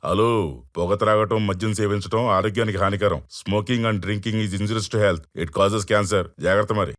Hello, పొగ త్రాగటం, మద్యం సేవించడం ఆరోగ్యానికి హానికరం. Smoking and drinking is injurious to health. It causes cancer. జాగ్రత్త మరి.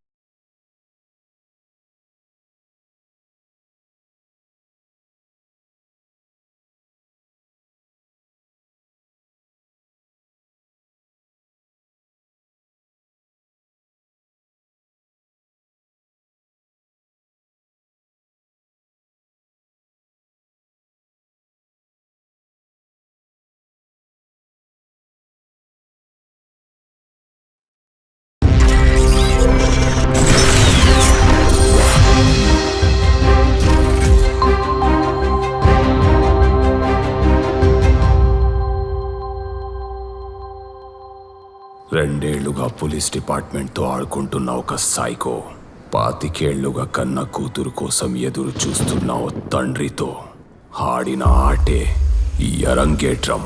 రెండేళ్లుగా పోలీస్ డిపార్ట్మెంట్తో ఆడుకుంటున్న ఒక సైకో, 25 ఏళ్లుగా కన్న కూతురు కోసం ఎదురు చూస్తున్న ఓ తండ్రితో ఆడిన ఆటే ఈ అరంగేట్రం.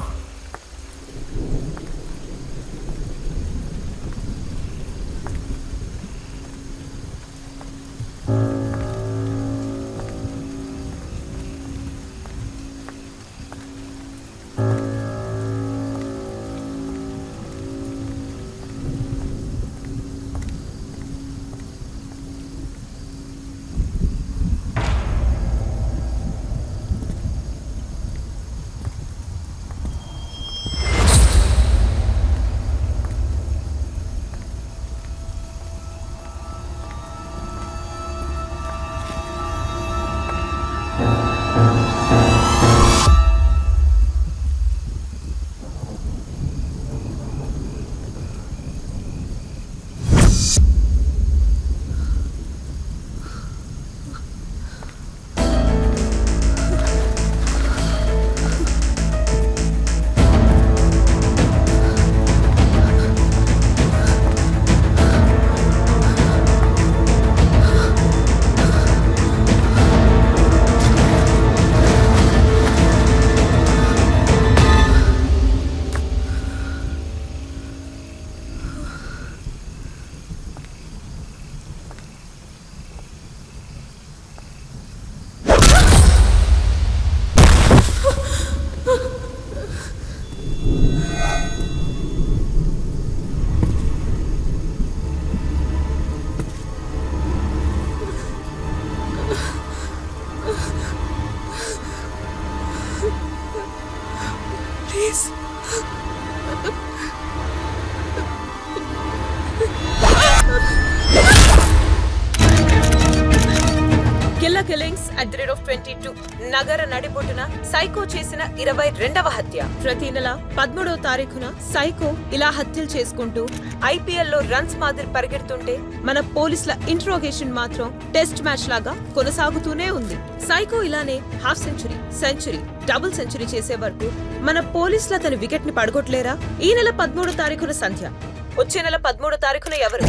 నగర నడిబొడ్డున సైకో చేసిన 22వ హత్య. ప్రతి నెల 13వ తారీఖున సైకో ఇలా హత్యలు చేసుకుంటూ ఐపీఎల్ లో రన్స్ మాదిరి పరిగెడుతుంటే మన పోలీసుల ఇంట్రోగేషన్ మాత్రం టెస్ట్ మ్యాచ్ లాగా కొనసాగుతూనే ఉంది. సైకో ఇలానే half century, century, double century చేసే వరకు మన పోలీసులు అతని వికెట్ ని పడగొట్టలేరా? ఈ నెల 13వ తారీఖున సంధ్య, వచ్చే నెల 13వ తారీఖున ఎవరు?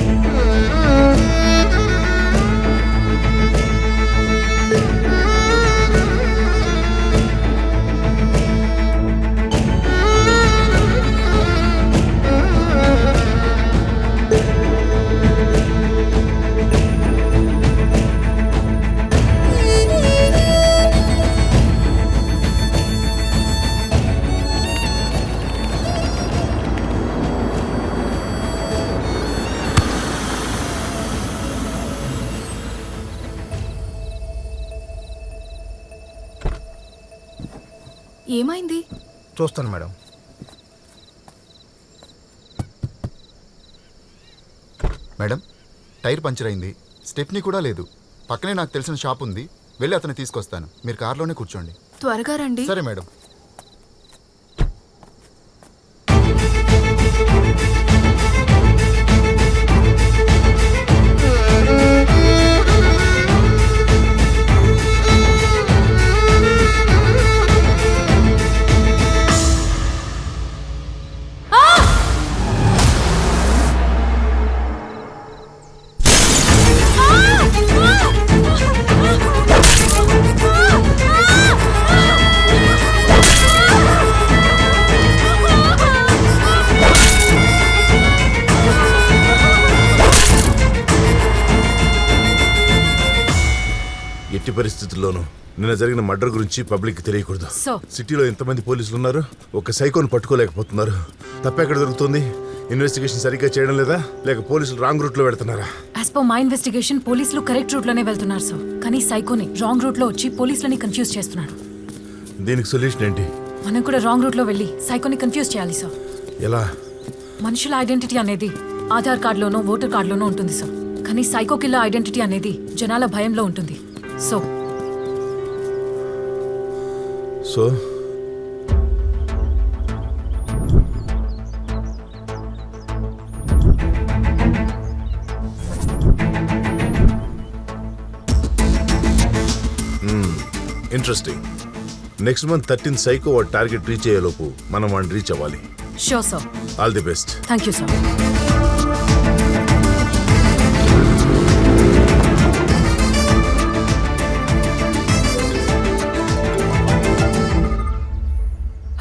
ఏమైంది? చూస్తాను మేడం. మేడం, టైర్ పంచర్ అయింది, స్టెప్నీ కూడా లేదు. పక్కనే నాకు తెలిసిన షాప్ ఉంది, వెళ్ళి అతను తీసుకొస్తాను. మీరు కార్లోనే కూర్చోండి. త్వరగా రండి. సరే మేడం. ఎట్టి పరిస్థితుల్లోనూ నిన్న జరిగిన మర్డర్ గురించి పబ్లిక్ తెలియకూడదు. సిటీలో ఎంతమంది పోలీసులు ఉన్నారు, ఒక సైకోను పట్టుకోలేకపోతున్నారు. తప్పెక్కడ దొరుకుతుంది? ఇన్వెస్టిగేషన్ సరిగ్గా చేయడం లేదా, లేక పోలీసులు రాంగ్ రూట్ లో వెళ్తున్నారా? యాజ్ పర్ మై ఇన్వెస్టిగేషన్ పోలీసులు కరెక్ట్ రూట్ లోనే వెళ్తున్నారు సార్. కానీ సైకోని రాంగ్ రూట్ లో వచ్చి పోలీసులని కన్ఫ్యూజ్ చేస్తున్నాడు. దీనికి సొల్యూషన్ ఏంటి? మనం కూడా రాంగ్ రూట్ లో వెళ్ళి సైకోని కన్ఫ్యూజ్ చేయాలి సార్. ఎలా? మనుషుల ఐడెంటిటీ అనేది ఆధార్ కార్డులోనో ఓటర్ కార్డులోనో ఉంటుంది సార్. కానీ సైకో కిల్లర్ ఐడెంటిటీ అనేది జనాల భయంలో ఉంటుంది. So interesting. Next month 13 psycho వాడి టార్గెట్ రీచ్ అయ్యేలోపు మనం వాడిని రీచ్ అవ్వాలి. Sure sir. All the best. Thank you sir.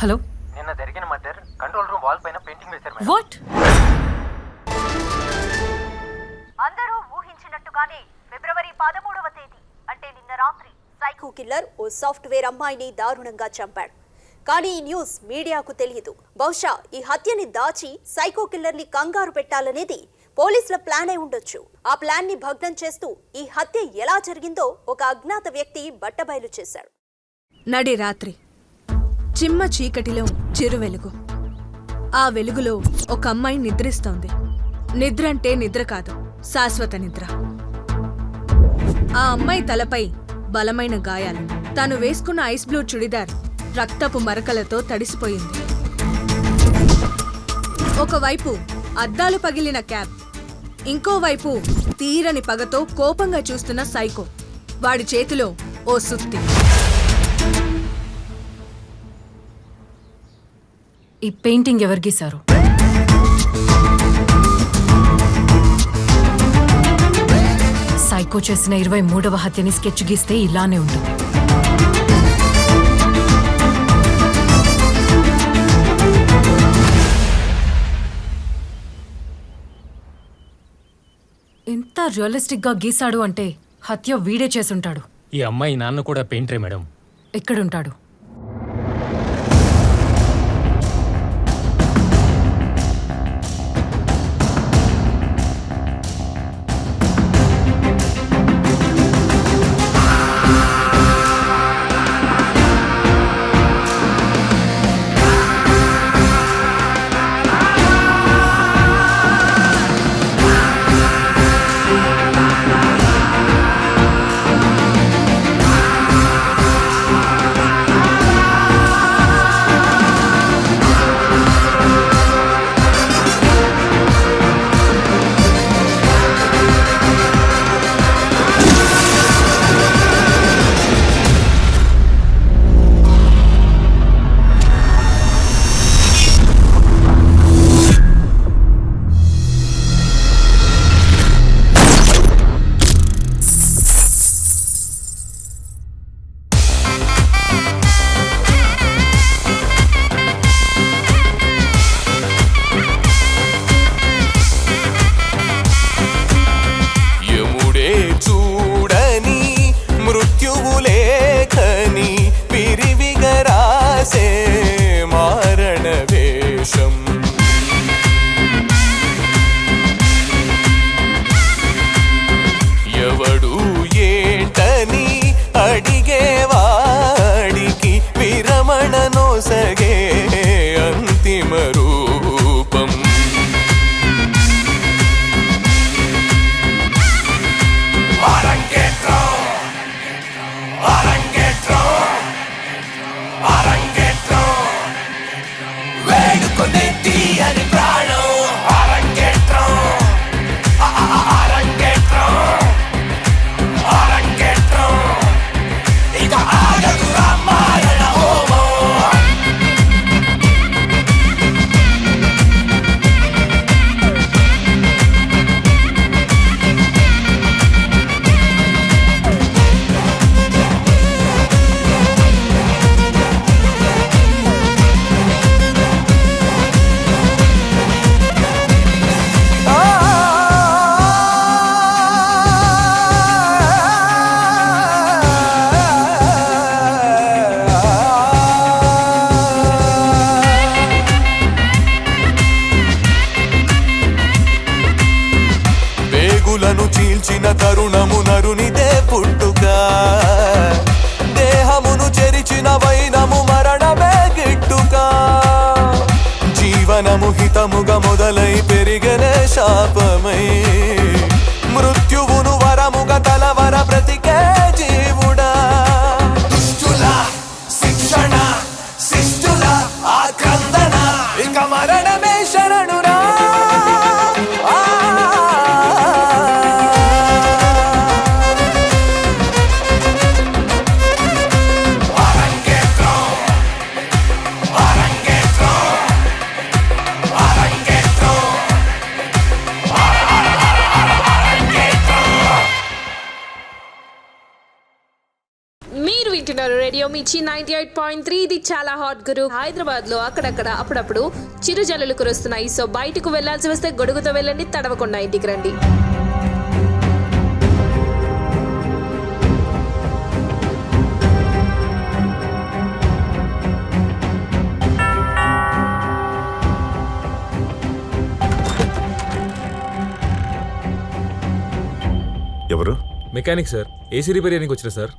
Hello, నిన్న జరిగిన మర్డర్ కంట్రోల్ రూమ్ వాల్ పైన పెయింటింగ్ వేశారు మేడం. వాట్? అందరూ ఊహించినట్టుగానే ఫిబ్రవరి 13వ తేదీ అంటే నిన్న రాత్రి సైకో కిల్లర్ ఓ సాఫ్ట్వేర్ అమ్మాయిని దారుణంగా చంపాడు. కానీ ఈ న్యూస్ మీడియాకు తెలియదు. బహుశా ఈ హత్యని దాచి సైకో కిల్లర్ ని కంగారు పెట్టాలనేది పోలీసుల ప్లాన్ అయి ఉండొచ్చు. ఆ ప్లాన్ ని భగ్నం చేస్తూ ఈ హత్య ఎలా జరిగిందో ఒక అజ్ఞాత వ్యక్తి బట్టబయలు చేశాడు. నడి రాత్రి చిమ్మ చీకటిలో చిరు వెలుగు. ఆ వెలుగులో ఒక అమ్మాయి నిద్రిస్తోంది. నిద్ర అంటే నిద్ర కాదు, శాశ్వత నిద్ర. ఆ అమ్మాయి తలపై బలమైన గాయాలు. తాను వేసుకున్న ఐస్ బ్లూ చుడిదార్ రక్తపు మరకలతో తడిసిపోయింది. ఒకవైపు అద్దాలు పగిలిన క్యాబ్, ఇంకోవైపు తీరని పగతో కోపంగా చూస్తున్న సైకో. వాడి చేతిలో ఓ సుత్తి. ఈ పెయింటింగ్ ఎవరు గీశారు? సైకో చేసిన 23వ హత్యని స్కెచ్ గీస్తే ఇలానే ఉంటుంది. ఎంత రియలిస్టిక్ గా గీశాడు అంటే హత్య వీడే చేసుంటాడు. ఈ అమ్మాయి నాన్న కూడా పెయింటరే మేడం. ఎక్కడుంటాడు? వెన్నులను చీల్చిన తరుణము నరునిదే పుట్టుక దేహమును చెరిచిన వైనము మరణమే గిట్టుక జీవనము హితముగా మొదలై పెరిగనే శాపమై మృత్యువును వరముగా తలవర బ్రతికే జీవుడా దుష్టుల శిక్షణ శిష్టుల ఆక్రందన ఇక మరణమే శరణురా మీరు వింటున్నారు రేడియో మిర్చి 98.3. ఇది చాలా హాట్ గురు. హైదరాబాద్ లో అక్కడక్కడ అప్పుడప్పుడు చిరుజల్లులు కురుస్తున్నాయి. సో బయటకు వెళ్లాల్సి వస్తే గొడుగుతో వెళ్ళండి, తడవకుండా ఇంటికి రండి. ఎవరు? మెకానిక్ సార్, ఏసీ రిపేర్ చేయడానికి వచ్చిన సార్.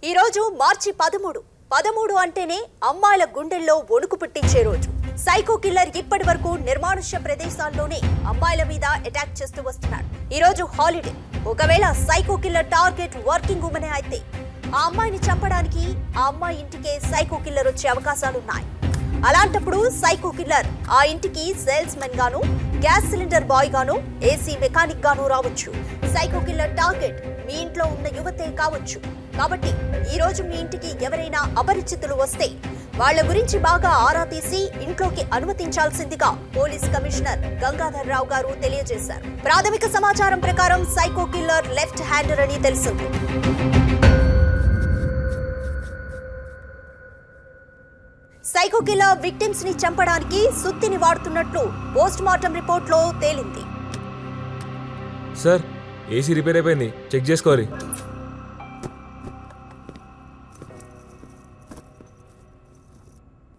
ఈరోజు మార్చి 13 అంటేనే అమ్మాయిల గుండెల్లో వణుకు పుట్టించే రోజు. సైకో కిల్లర్ ఇప్పటి వరకు నిర్మానుష్య ప్రదేశాల్లోనే అమ్మాయిల మీద అటాక్ చేస్తూ వస్తున్నాడు. ఈ రోజు హాలిడే. ఒకవేళ psycho killer target working women అయితే ఆ అమ్మాయిని చంపడానికి ఆ అమ్మాయి ఇంటికే సైకో కిల్లర్ వచ్చే అవకాశాలున్నాయి. అలాంటప్పుడు సైకో కిల్లర్ ఆ ఇంటికి సేల్స్ మెన్ గాను, గ్యాస్ సిలిండర్ బాయ్ గాను, ఏసీ మెకానిక్ గాను రావచ్చు. సైకో కిల్లర్ టార్గెట్ మీ ఇంట్లో ఉన్న యువతే కావచ్చు. కాబట్టి ఈ రోజు మీ ఇంటికి ఎవరైనా అపరిచితులు వస్తే వాళ్ళ గురించి బాగా ఆరా తీసి ఇంట్లోకి అనుమతించాల్సిందిగా పోలీస్ కమిషనర్ గంగాధర్ రావు గారు తెలియజేశారు. ప్రాథమిక సమాచారం ప్రకారం సైకో కిల్లర్ లెఫ్ట్ హ్యాండర్ అని తెలిసింది. సైకో కిల్లర్ విక్టిమ్స్ ని చంపడానికి సుత్తిని వాడుతున్నట్లు పోస్ట్ మార్టం రిపోర్ట్ లో తేలింది. సార్, ఏసీ రిపేర్ అయిపోయింది, చెక్ చేసుకోవాలి.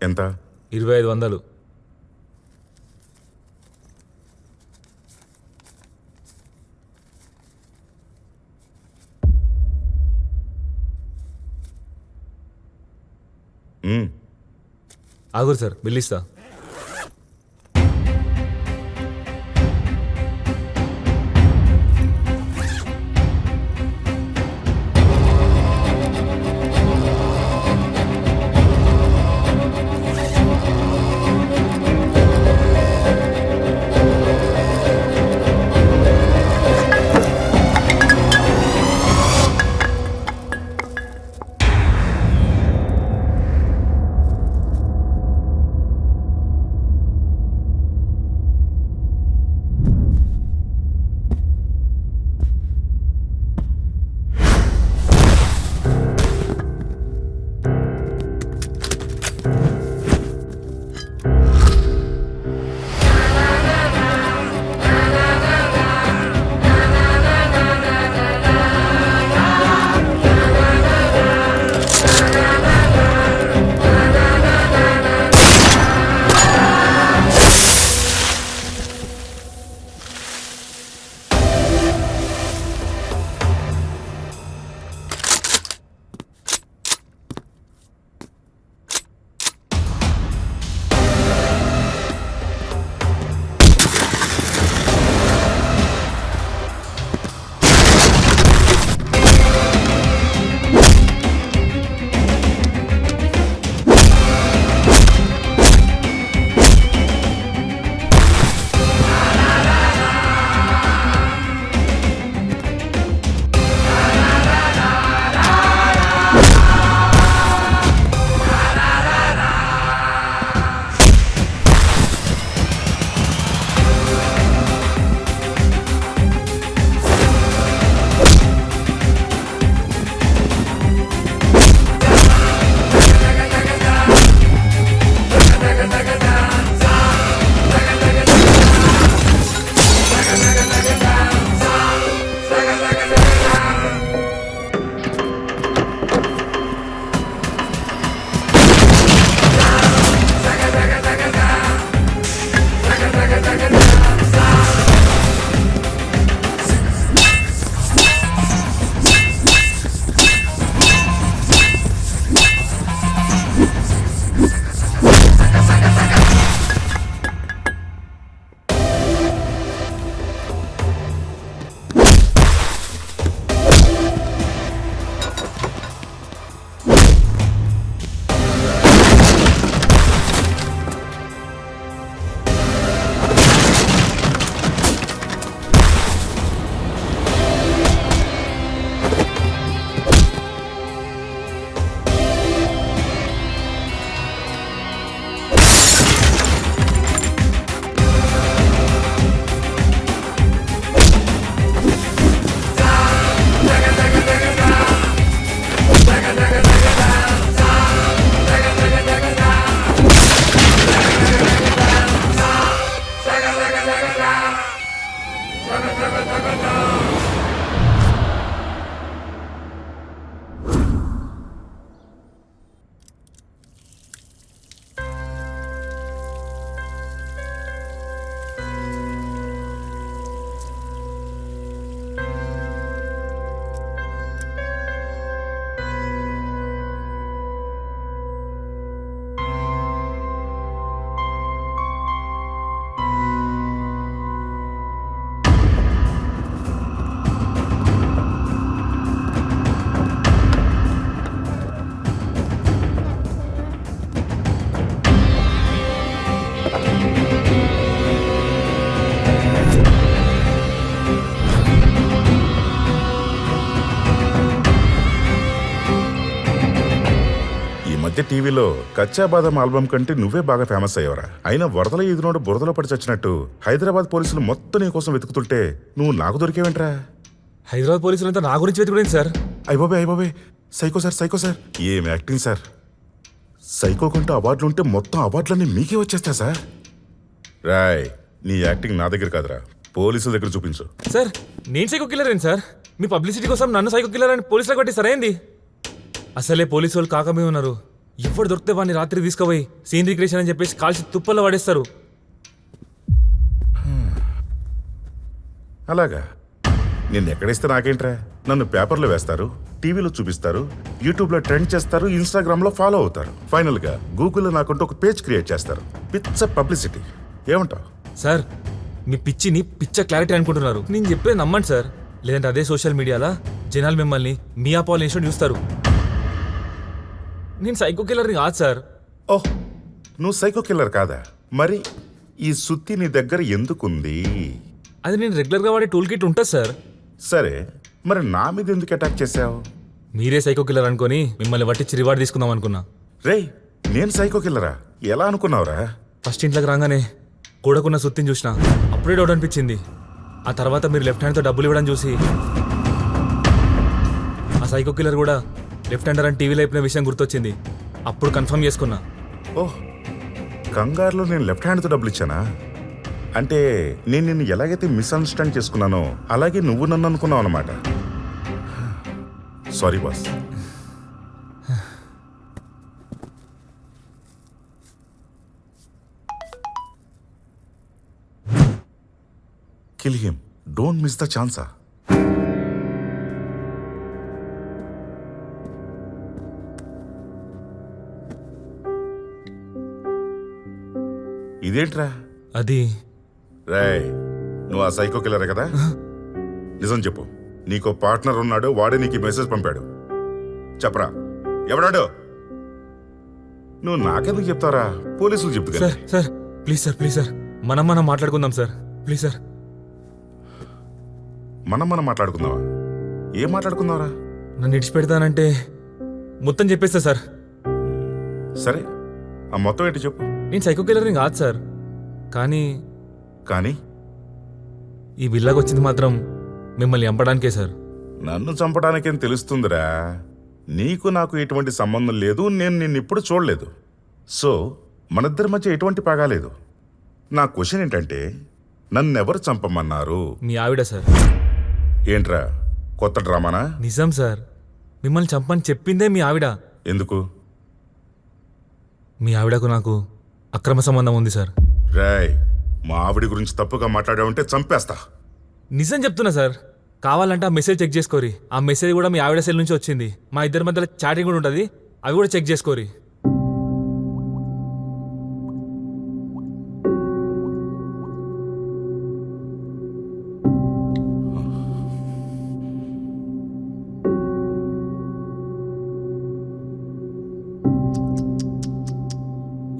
ఎంత? 2500. ఆగురు సార్, బిల్ ఇస్తా. మధ్య టీవీలో కచ్చా బాదం ఆల్బమ్ కంటే నువ్వే బాగా ఫేమస్ అయ్యవరా. అయినా వరదల ఈదునోడు బురదలో పడి చచ్చినట్టు హైదరాబాద్ పోలీసులు మొత్తం నీ కోసం వెతుకుతుంటే నువ్వు నాకు దొరికేవేంట్రా? హైదరాబాద్ పోలీసులంతా నా గురించి వెతుకులేదు సార్. అయిపోయి సైకో సార్ ఏం యాక్టింగ్ సార్. సైకో కొంటూ అవార్డులు ఉంటే మొత్తం అవార్డులన్నీ మీకే వచ్చేస్తా సార్. రాయ్, నీ యాక్టింగ్ నా దగ్గర కాదురా, పోలీసుల దగ్గర చూపించు. సార్ నేను సైకో కిల్లర్ ఏంటి సార్? మీ పబ్లిసిటీ కోసం నన్ను సైకో కిల్లర్ అని పోలీసులకు కొట్టి సరైంది. అసలే పోలీసు వాళ్ళు కాకమే ఉన్నారు. ఎవరు దొరికితే వాడిని రాత్రి తీసుకుపోయి సీన్ రిక్రియేషన్ అని చెప్పేసి కాల్చి తుప్పల్లో పడేస్తారు. అలాగా? నిన్ను ఎక్కడేస్తే నాకేంట్రా? నన్ను పేపర్లో వేస్తారు, టీవీలో చూపిస్తారు, యూట్యూబ్లో ట్రెండ్ చేస్తారు, ఇన్స్టాగ్రామ్లో ఫాలో అవుతారు, ఫైనల్గా గూగుల్లో నాకుంటూ ఒక పేజ్ క్రియేట్ చేస్తారు. పిచ్చ పబ్లిసిటీ. ఏమంటావు? సార్ మీ పిచ్చిని పిచ్చ క్లారిటీ అనుకుంటున్నారు. నేను చెప్పే నమ్మండి సార్, లేదంటే అదే సోషల్ మీడియాలో జనాలు మిమ్మల్ని మీ అపాల్ ఇన్స్టిట్యూట్ చూస్తారు. నేను సైకో కిల్లర్ని కాదు సార్. ఓహ్, నువ్వు సైకో కిల్లర్ కాదా? మరి ఈ సుత్తి నీ దగ్గర ఎందుకుంది? అది నేను రెగ్యులర్గా వాడే టూల్ కిట్ ఉంటుంది సార్. సరే, మరి నా మీద ఎందుకు అటాక్ చేసావు? మీరే సైకో కిల్లర్ అనుకొని మిమ్మల్ని పట్టించి రివార్డ్ తీసుకుందాం అనుకున్నా. రేయ్, నేను సైకో కిల్లరా? ఎలా అనుకున్నావురా? ఫస్ట్ ఇంట్లోకి రాగానే కూడకున్న సుత్తిని చూసిన, అప్పుడే డౌట్ అనిపించింది. ఆ తర్వాత మీరు లెఫ్ట్ హ్యాండ్తో డబ్బులు ఇవ్వడం చూసి ఆ సైకో కిల్లర్ కూడా లెఫ్ట్ హ్యాండర్ అని టీవీలో అయిపోయిన విషయం గుర్తొచ్చింది. అప్పుడు కన్ఫర్మ్ చేసుకున్నా. ఓహ్, కంగారులో నేను లెఫ్ట్ హ్యాండ్తో డబ్బులు ఇచ్చానా? అంటే నేను నిన్ను ఎలాగైతే మిస్అండర్స్టాండ్ చేసుకున్నానో అలాగే నువ్వు నన్ను అనుకున్నావు అనమాట. Sorry boss. Kill him, don't miss the ఛాన్సా. ఇదేంట్రా? అది రేయ్, నువ్వు ఆ సైకో కిల్లరే కదా? నిజం చెప్పు, నీకో పార్ట్నర్ ఉన్నాడు, వాడే నీకు మెసేజ్ పంపాడు. చెప్పరా, ఎవడాడు? నువ్వు నాకెందుకు చెప్తారా? పోలీసులు చెప్తా. సార్ సార్ ప్లీజ్ సార్ మనం మాట్లాడుకుందాం సార్, ప్లీజ్ సార్. మనం మాట్లాడుకుందావా? ఏం మాట్లాడుకుందావరా? నన్ను ఇడిచిపెడతానంటే మొత్తం చెప్పేస్తా సార్. సరే, ఆ మొత్తం ఏంటి చెప్పు. నేను సైకో కిల్లర్ని కాదు సార్, కానీ ఈ విల్లాకి వచ్చింది మాత్రం మిమ్మల్ని చంపడానికే సార్. నన్ను చంపడానికేం తెలుస్తుందిరా? నీకు నాకు ఎటువంటి సంబంధం లేదు, నేను నిన్నిప్పుడు చూడలేదు. సో మనిద్దరి మధ్య ఎటువంటి పగాలేదు. నా క్వశ్చన్ ఏంటంటే, నన్నెవరు చంపమన్నారు? మీ ఆవిడ సార్. ఏంట్రా, కొత్త డ్రామానా? నిజం సార్, మిమ్మల్ని చంపని చెప్పిందే మీ ఆవిడ. ఎందుకు? మీ ఆవిడకు నాకు అక్రమ సంబంధం ఉంది సార్. రాయ్, మా ఆవిడ గురించి తప్పుగా మాట్లాడావంటే చంపేస్తా. నిజం చెప్తున్నా సార్, కావాలంటే ఆ మెసేజ్ చెక్ చేసుకోరి. ఆ మెసేజ్ కూడా మీ ఆవిడ సెల్ నుంచి వచ్చింది. మా ఇద్దరి మధ్యలో చాటింగ్ కూడా ఉంటుంది, అవి కూడా చెక్ చేసుకోరి.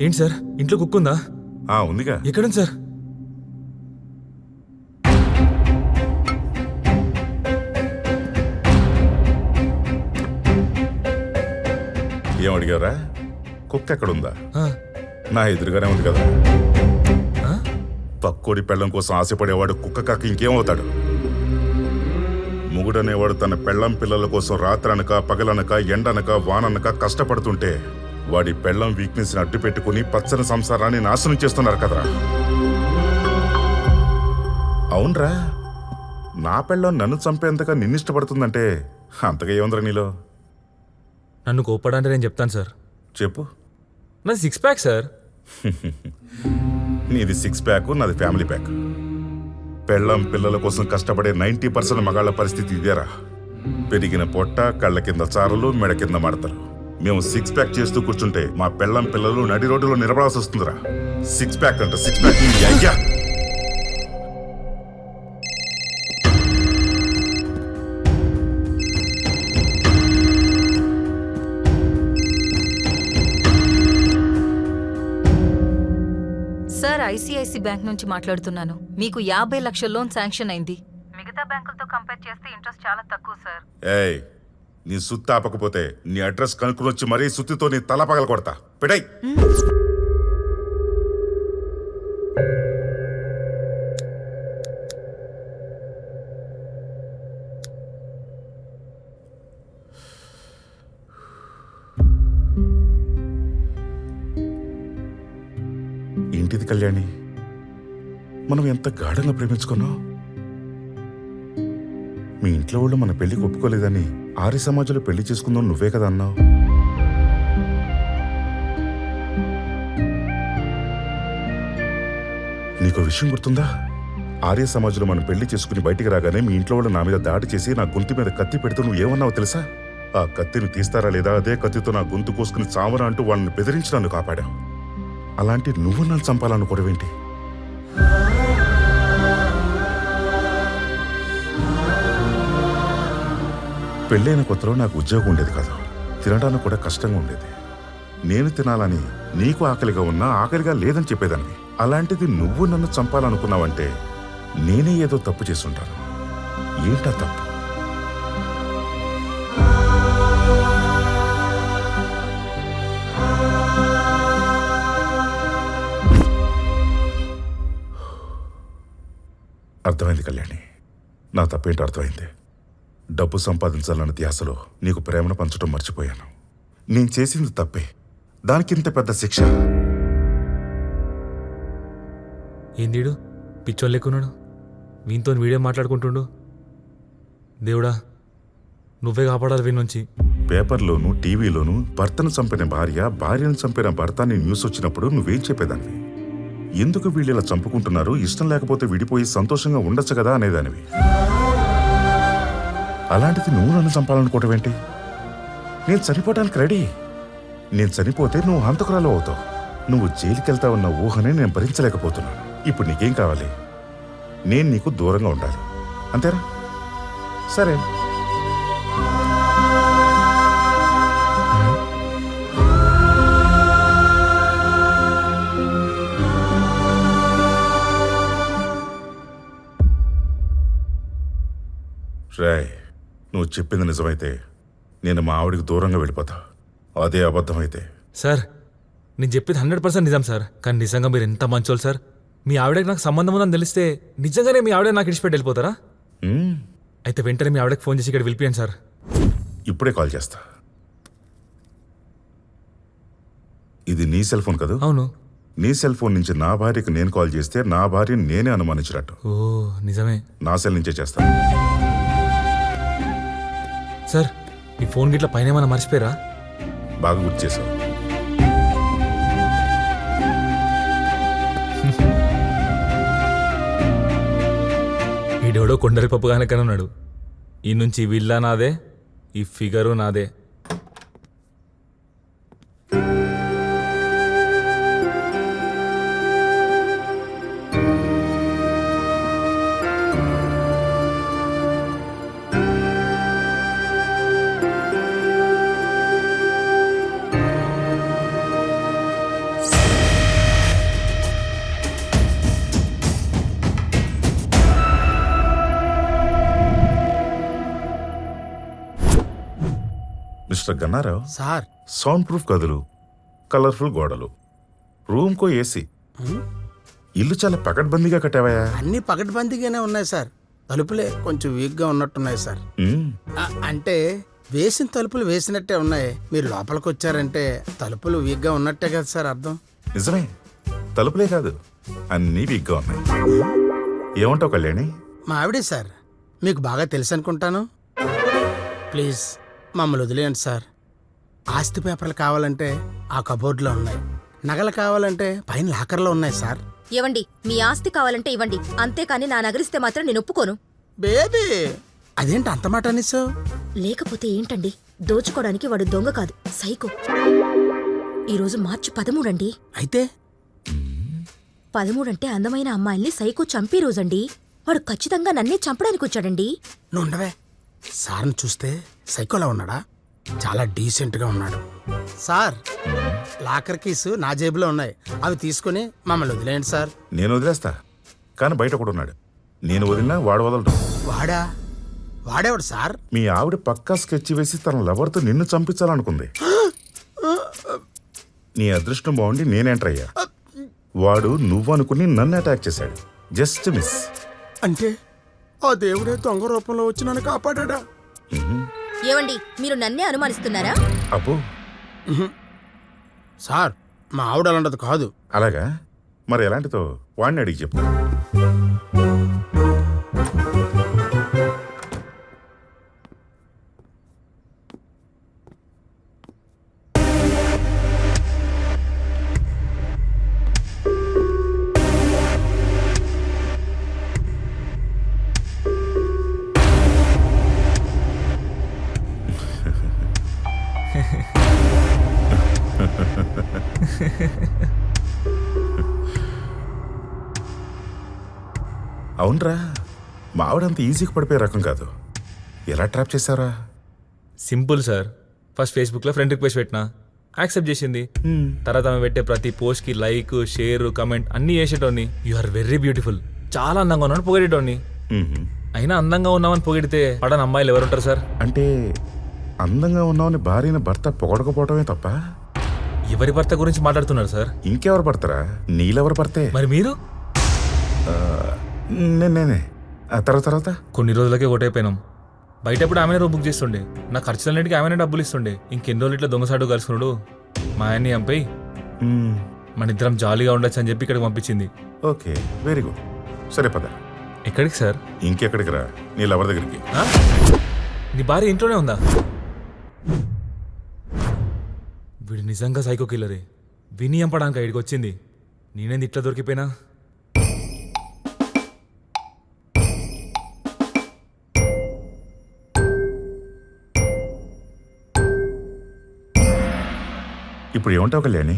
ఏంటి సార్, ఇంట్లో కుక్ ఉందా? ఉందిగా. ఎక్కడుంది సార్? ఏం అడిగారా? కుక్క ఎక్కడుందా? నా ఎదురుగానే ఉంది కదా. పక్కోడి పెళ్ళం కోసం ఆశపడేవాడు కుక్క కాక ఇంకేమవుతాడు? మొగుడనేవాడు తన పెళ్ళం పిల్లల కోసం రాత్రనక పగలనక ఎండనక వాననక కష్టపడుతుంటే వాడి పెళ్ళం వీక్నెస్ ని అడ్డు పెట్టుకుని పచ్చని సంసారాన్ని నాశనం చేస్తున్నారు కదరా. అవునరా, నా పెళ్ళం నన్ను చంపేంతగా నిన్నిష్టపడుతుందంటే అంతగా ఏముందిరా నీలో? నన్ను కోపడంటే నేను చెప్తాను సార్. చెప్పు. నాది 6 ప్యాక్ సార్. నీది 6 ప్యాక్, నాది ఫ్యామిలీ ప్యాక్. పెళ్ళం పిల్లల కోసం కష్టపడే 90% మగాళ్ళ పరిస్థితి ఇదేరా. పెరిగిన పొట్ట, కళ్ళ కింద చారలు, మెడ కింద మడతలు. మేము 6 ప్యాక్ చేస్తూ కూర్చుంటే మా పెళ్ళం పిల్లలు నడి రోడ్డులో నిలబడాల్సి వస్తుందిరా. 6 ప్యాక్ అంట, 6 ప్యాక్. అయ్యా, సార్, ఐసిఐసి బ్యాంక్ నుంచి మాట్లాడుతున్నాను. మీకు 50 లక్షల లోన్ శాంక్షన్ అయింది. మిగతా బ్యాంకులతో కంపేర్ చేస్తే ఇంట్రెస్ట్ చాలా తక్కువ సార్. ఏయ్, నీ సుత్తి ఆపకపోతే నీ అడ్రస్ కనుక్కుని వచ్చి మరీ సుత్తితో నీ తల పగల కొడతా. పెడై. ఏంటిది కళ్యాణి, మనం ఎంత గాఢంగా ప్రేమించుకున్నాం. మీ ఇంట్లో వాళ్ళు మన పెళ్లికి ఒప్పుకోలేదని ఆర్య సమాజంలో పెళ్లి చేసుకుందాం నువ్వే కదా అన్నావు. నీకు విషయం గుర్తుందా? ఆర్య సమాజంలో మనం పెళ్లి చేసుకుని బయటికి రాగానే మీ ఇంట్లో వాళ్ళు నా మీద దాడి చేసి నా గొంతు మీద కత్తి పెడుతూ నువ్వు ఏమన్నావు తెలుసా? ఆ కత్తిని తీస్తారా లేదా, అదే కత్తితో నా గొంతు కోసుకుని చావరా అంటూ వాళ్ళని బెదిరించి నన్ను కాపాడావు. అలాంటి నువ్వు నన్ను చంపాలనుకోవడమేంటి? పెళ్ళైన కొత్తలో నాకు ఉద్యోగం ఉండేది కాదు, తినడానికి కూడా కష్టంగా ఉండేది. నేను తినాలని నీకు ఆకలిగా ఉన్నా ఆకలిగా లేదని చెప్పేదాన్ని. అలాంటిది నువ్వు నన్ను చంపాలనుకున్నావంటే నేనే ఏదో తప్పు చేసుంటాను. ఏంటా తప్పు? అర్థమైంది కళ్యాణి, నా తప్పేంటో అర్థమైంది. డబ్బు సంపాదించాలన్న ధ్యాసలో నీకు ప్రేమను పంచడం మర్చిపోయాను. నేను చేసింది తప్పే, దానికి ఇంత పెద్ద శిక్ష. ఏందీడు పిచ్చోళ్ళు లేకున్నాడు, వీనితో వీడియో మాట్లాడుకుంటుండు. దేవుడా నువ్వే కాపాడాలి వీని నుంచి. పేపర్లోను టీవీలోను భర్తను చంపిన భార్య, భార్యను చంపిన భర్త అని న్యూస్ వచ్చినప్పుడు నువ్వేం చెప్పేదానివి? ఎందుకు వీళ్ళు ఇలా చంపుకుంటున్నారు, ఇష్టం లేకపోతే విడిపోయి సంతోషంగా ఉండొచ్చు కదా అనేదానివి. అలాంటిది నువ్వు నన్ను చంపాలనుకోవటం ఏంటి? నేను చనిపోవడానికి రెడీ. నేను చనిపోతే నువ్వు హంతకురాలు అవుతావు. నువ్వు జైలుకెళ్తావన్న ఊహనే నేను భరించలేకపోతున్నాను. ఇప్పుడు నీకేం కావాలి? నేను నీకు దూరంగా ఉండాలి, అంతేనా? సరే, రాయ్, నువ్వు చెప్పింది నిజమైతే నేను మా ఆవిడికి దూరంగా వెళ్ళిపోతా. అదే అబద్ధమైతే? సార్ నేను చెప్పేది 100% నిజం సార్. కానీ నిజంగా మీరు ఎంత మంచోళ్ళు సార్. మీ ఆవిడకి నాకు సంబంధం ఉందని తెలిస్తే నిజంగానే మీ ఆవిడ నాకు ఇడిచిపెట్టి వెళ్ళిపోతారా? అయితే వెంటనే మీ ఆవిడకి ఫోన్ చేసి ఇక్కడ పిలిపియండి సార్. ఇప్పుడే కాల్ చేస్తా. ఇది నీ సెల్ ఫోన్ కదా? అవును. నీ సెల్ ఫోన్ నుంచి నా భార్యకి నేను కాల్ చేస్తే నా భార్యని నేనే అనుమానించినట్టు. ఓ నిజమే. నా సెల్ నుంచే చేస్తాను. సార్ ఈ ఫోన్ గిట్ల పైన ఏమైనా మర్చిపోయారా? బాగా గుర్తు చేసావు. ఈడెవడో కొండరి పప్పు కానకనే ఉన్నాడు. ఈ నుంచి విల్లా నాదే, ఈ ఫిగరు నాదే. Mister Gannarao sir, sound proof గదులు, కలర్ఫుల్ గోడలు, రూమ్ కో ఏసీ, ఇల్లు చాలా పకడ్బందీగా కట్టావయా? అన్ని పకడ్బందీగానే ఉన్నాయి సార్. తలుపులే కొంచెం వీక్గా ఉన్నట్టున్నాయి సార్. అంటే వేసిన తలుపులు వేసినట్టే ఉన్నాయి. మీరు లోపలికి వచ్చారంటే తలుపులు వీక్గా ఉన్నట్టే కదా సార్ అర్థం. నిజమే, తలుపులే కాదు అన్నీ వీక్గా ఉన్నాయి. ఏమంటావు కళ్యాణి? మా ఆవిడే సార్, మీకు బాగా తెలుసు అనుకుంటాను. ప్లీజ్ మమ్మల్ని వదిలేయండి సార్. ఆస్తి పేపర్లు కావాలంటే ఆ కబోర్డ్లో ఉన్నాయి, నగలు కావాలంటే పైన లాకర్లో ఉన్నాయి సార్. ఇవ్వండి, మీ ఆస్తి కావాలంటే ఇవ్వండి, అంతేకాని నా నగరిస్తే మాత్రం నేను ఒప్పుకోను. బేబీ, అదేంటి అంత మాట అనేసో? లేకపోతే ఏంటండి, దోచుకోవడానికి వాడు దొంగ కాదు, సైకో. ఈరోజు మార్చి 13 అండి. అయితే 13 అంటే అందమైన అమ్మాయిల్ని సైకో చంపే రోజండి. వాడు ఖచ్చితంగా నన్నే చంపడానికి వచ్చాడండి. నువ్వు ఉండవే. సార్ని చూస్తే సైకోలా ఉన్నాడా? చాలా డీసెంట్గా ఉన్నాడు. సార్, లాకర్ కీసు నా జేబులో ఉన్నాయి, అవి తీసుకుని మమ్మల్ని వదిలేయండి సార్. నేను వదిలేస్తా, కానీ బయట కూడా ఉన్నాడు. నేను వదిలినా వాడు వదలడు. వాడా? వాడేవాడు సార్? మీ ఆవిడ పక్కా స్కెచ్ వేసి తన లవర్తో నిన్ను చంపించాలనుకుంది. నీ అదృష్టం బాగుండి నేను ఎంటర్ అయ్యా. వాడు నువ్వు అనుకుని నన్ను అటాక్ చేశాడు. Just miss. అంటే ఆ దేవుడే దొంగ రూపంలో వచ్చి నన్ను కాపాడా? ఏమండి, మీరు నన్నే అనుమానిస్తున్నారా? అబ్బో సార్, మా ఆవిడ అలాంటిది కాదు. అలాగా? మరి ఎలాంటిదో వాడిని అడిగి చెప్పు. అవునరా, మావిడంత ఈజీగా పడిపోయే రకం కాదు. ఎలా ట్రాప్ చేశారా? Simple sir. ఫస్ట్ ఫేస్బుక్లో ఫ్రెండ్ రిక్వెస్ట్ పెట్టినా, యాక్సెప్ట్ చేసింది. తర్వాత ఆమె పెట్టే ప్రతి పోస్ట్కి లైక్, షేర్, కమెంట్ అన్నీ చేసేటోని. యు ఆర్ వెరీ బ్యూటిఫుల్, చాలా అందంగా ఉన్నాను పొగిడేటోని. అయినా అందంగా ఉన్నామని పొగిడితే పడని అమ్మాయిలు ఎవరుంటారు సార్? అంటే అందంగా ఉన్నామని భార్యని భర్త పొగడకపోవటమే తప్ప? ఎవరి భర్త గురించి మాట్లాడుతున్నారు సార్? ఇంకెవరు భర్తరా? నీలెవరు భర్తే? మరి మీరు? నేనే. తర్వాత కొన్ని రోజులకే ఓటైపోయినాం. బయట ఎప్పుడు ఆమెనే రూమ్ బుక్ చేస్తుండే. నా ఖర్చులన్నింటికి ఆమెనే డబ్బులు ఇస్తుండే. ఇంకెన్ని రోజులు ఇట్లా దొంగసాటు కలుసుకున్నాడు. మా ఆయన్ని చంపై మన ఇద్దరం జాలీగా ఉండొచ్చు అని చెప్పి ఇక్కడికి పంపించింది. Okay, very good. సరే పద. ఎక్కడికి సార్? ఇంకెక్కడికి రా, నీ లవర్ దగ్గరికి. నీ భార్య ఇంట్లోనే ఉందా? వీడు నిజంగా సైకో కిల్లరే. విని చంపడానికి ఇక్కడికి వచ్చింది. నేనేంది ఇట్లా దొరికిపోయినా? ఇప్పుడు ఏమంటావు కళ్యాణి?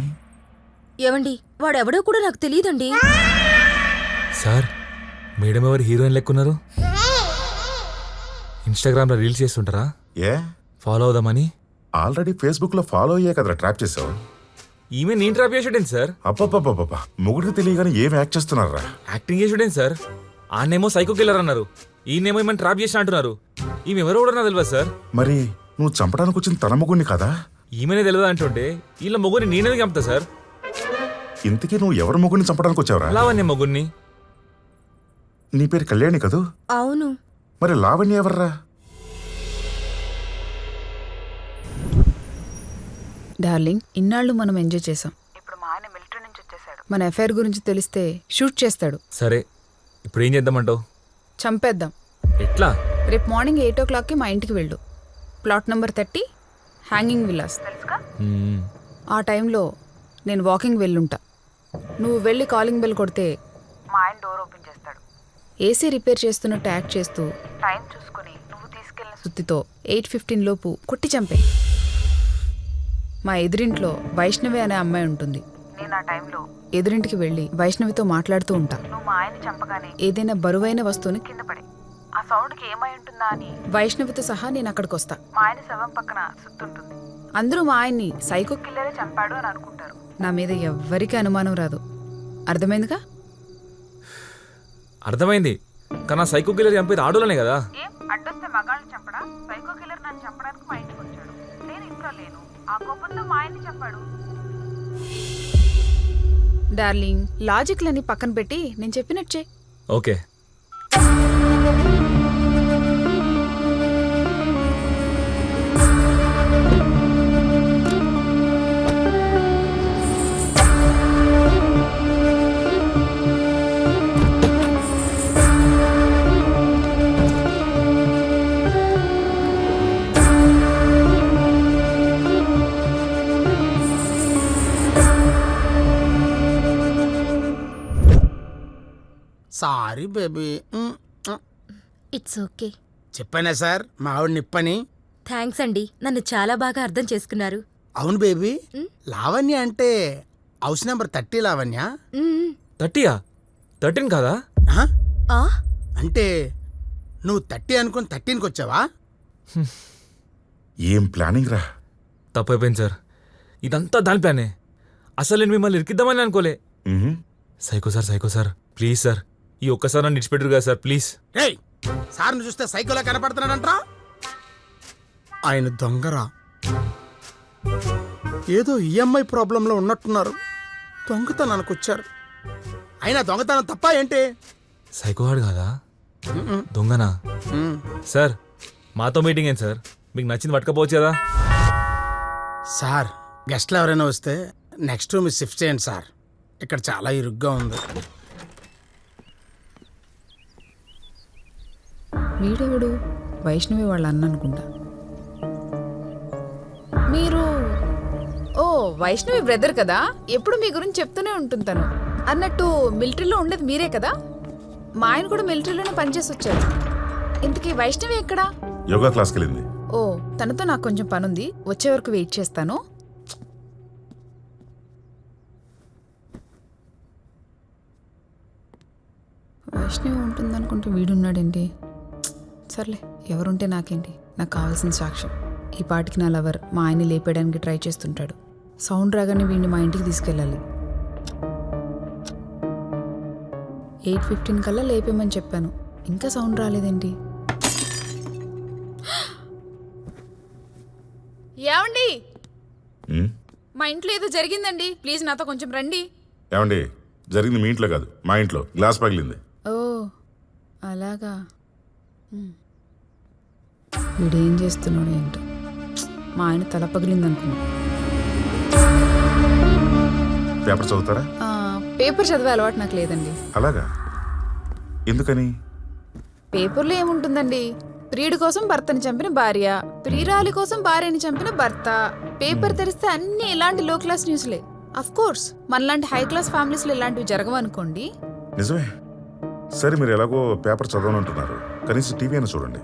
ఏవండి, వాడెవడో కూడా నాకు తెలియదండి. సార్, మేడం ఎవరు హీరోయిన్ లెక్కున్నారు? ఇన్స్టాగ్రామ్లో రీల్స్ చేస్తుంటారా? ఏ ఫాలో అవుదామని. ఆల్రెడీ ఫేస్బుక్ లో ఫాలో అయ్యే కదరా ట్రాప్ చేసావు. ఈమె నేను ట్రాప్ చేసాడేంటి సార్? అబ్బబ్బబ్బబ్బా, మొగుడికి తెలియగానే ఏం యాక్ట్ చేస్తున్నారా? యాక్టింగ్ చేసాడేంటి సార్? ఆనేమో సైకో కిల్లర్ అన్నారు, ఈయనేమో ఏమైనా ట్రాప్ చేసిన అంటున్నారు. ఈమె ఎవరో కూడా నాకు తెలియదు సార్. మరి నువ్వు చంపడానికి వచ్చిన తన మొగుడిని కదా? ఈమెనే తెలియదు అంటుంటే వీళ్ళ మొగుడిని నేనే చంపుతా సార్. ఇంతకీ నువ్వు ఎవరి మొగుడిని చంపడానికి వచ్చావురా? లావణ్య మొగుడిని. నీ పేరు కళ్యాణి కదూ? అవును. మరి లావణ్య ఎవర్రా? డార్లింగ్, ఇన్నాళ్ళు మనం ఎంజాయ్ చేసాం. ఇప్పుడు మా ఆయన మిలిటరీ నుంచి వచ్చేసాడు. మన అఫైర్ గురించి తెలిస్తే షూట్ చేస్తాడు. సరే, ఇప్పుడు ఏం చేద్దామంటావు? చంపేద్దాం. ఎట్లా? రేపు మార్నింగ్ 8 o'clockకి మా ఇంటికి వెళ్ళు. Plot number 30, hanging Vilas. తెలుసుగా? ఆ టైంలో నేను వాకింగ్ వెళ్ళుంటా. నువ్వు వెళ్ళి కాలింగ్ బెల్ కొడితే మా ఆయన డోర్ ఓపెన్ చేస్తాడు. ఏసీ రిపేర్ చేస్తున్నట్టు యాక్ట్ చేస్తూ టైం చూసుకుని నువ్వు తీసుకెళ్లిన సుత్తితో 8:15 లోపు కొట్టి చంపే. మా ఎదురింట్లో వైష్ణవి అనే అమ్మాయి ఉంటుంది. నేను ఆ టైంలో ఎదురింటికి వెళ్ళి వైష్ణవితో మాట్లాడుతూ ఉంటా. నువ్వు మా ఆయన్ని చంపగానే ఏదైనా బరువైన వస్తువుని కింద పడే. ఆ సౌండ్కి ఏమై ఉంటుందా అని వైష్ణవితో సహా నేను అక్కడికి వస్తా. మా ఆయన శవం పక్కన సుత్తుంటుంది. అందరూ మా ఆయన్ని సైకో కిల్లరే చంపాడు అని అనుకుంటారు. నా మీద ఎవ్వరికీ అనుమానం రాదు. అర్థమైందిగా? అర్థమైంది. కానీ సైకో కిల్లర్ చంపేది ఆడోళ్ళనే కదా? ఏం అడ్డొస్తే మగాళ్ళని చంపడా? సైకో కిల్లర్ నన్ను చంపడానికి మా ఇంటికి వచ్చాడు. నేను ఇంట్లో లేను. ఆ కోపంతో మా ఆయన్ని చంపాడు. డార్లింగ్, లాజిక్లని పక్కన పెట్టి నేను చెప్పినట్టు చెయ్. Okay. Sorry baby. It's okay. చెప్పానా సార్ మా ఆవిడ నిప్పని? థ్యాంక్స్ అండి, నన్ను చాలా బాగా అర్థం చేసుకున్నారు. అవును బేబీ, లావణ్య అంటే హౌస్ నెంబర్ 30 లావణ్య. 30యా? 13 కాదా? అంటే నువ్వు 30 అనుకుని 13కి వచ్చావా? ఏం ప్లానింగ్ రా? తప్పైపోయింది సార్, ఇదంతా దాని ప్లానే. అసలు నేను మిమ్మల్ని ఇరికిద్దామని అనుకోలే. Psycho sir, psycho sir, please sir, ఈ ఒక్కసారి నన్ను ఇచ్చిపెట్టరు కదా సార్, ప్లీజ్. సార్ని చూస్తే సైకోలా కనపడుతున్నాడంట్రా. ఆయన దొంగరా. ఏదో ఈఎంఐ ప్రాబ్లంలో ఉన్నట్టున్నారు. దొంగతనానికి వచ్చారు. అయినా దొంగతనం తప్ప ఏంటి? సైకోగాడు కాదా? దొంగనా? సార్ మాతో మీటింగ్ ఏంటి సార్? మీకు నచ్చింది పట్టుకపోవచ్చు కదా సార్. గెస్ట్లు ఎవరైనా వస్తే నెక్స్ట్ రూమ్ షిఫ్ట్ చేయండి సార్. ఇక్కడ చాలా ఇరుగ్గా ఉంది. వీడెవడు? వైష్ణవి వాళ్ళ అన్న అనుకుంటా. మీరు ఓ వైష్ణవి బ్రదర్ కదా, ఎప్పుడు మీ గురించి చెప్తూనే ఉంటుంటాను. అన్నట్టు మిలిటరీలో ఉండేది మీరే కదా? మా ఆయన కూడా మిలిటరీలోనే పనిచేసి వచ్చారు. ఇంతకీ వైష్ణవి ఎక్కడా? యోగా క్లాస్కి వెళ్ళింది. ఓ, తనతో నాకు కొంచెం పనుంది, వచ్చే వరకు వెయిట్ చేస్తాను. వైష్ణవి ఉంటుందనుకుంటే వీడున్నాడేంటి? సర్లే, ఎవరుంటే నాకేంటి, నాకు కావాల్సిన సాక్ష్యం. ఈ పాటికి నా లవర్ మా ఆయన్ని లేపేయడానికి ట్రై చేస్తుంటాడు. సౌండ్ రాగానే వీడిని మా ఇంటికి తీసుకెళ్ళాలి. 8:15 కల్లా లేపేమని చెప్పాను, ఇంకా సౌండ్ రాలేదేంటి? ఏమండి, మా ఇంట్లో ఏదో జరిగిందండి, ప్లీజ్ నాతో కొంచెం రండి. ఏమండి, జరిగింది మీ ఇంట్లో కాదు, మా ఇంట్లో. గ్లాస్ పగిలింది. ఓ అలాగా. వీడేం చేస్తున్నాడు ఏంటో. మా ఆయన తల పగిలింది అనుకున్నా. పేపర్ చదువుతారా? పేపర్ చదివే అలవాటు నాకు లేదండి. అలాగా? ఎందుకని? పేపర్లో ఏముంటుందండి? ప్రియుడి కోసం భర్తని చంపిన భార్య, ప్రియురాలి కోసం భార్యని చంపిన భర్త. పేపర్ తెరిస్తే అన్ని ఇలాంటి లో క్లాస్ న్యూస్లే. అఫ్ కోర్స్ మనలాంటి హై క్లాస్ ఫ్యామిలీస్ లో ఇలాంటివి జరగవనుకోండి. నిజమే. సరే, మీరు ఎలాగో పేపర్ చదవనంటున్నారు, కనీసం టీవీ అయినా చూడండి.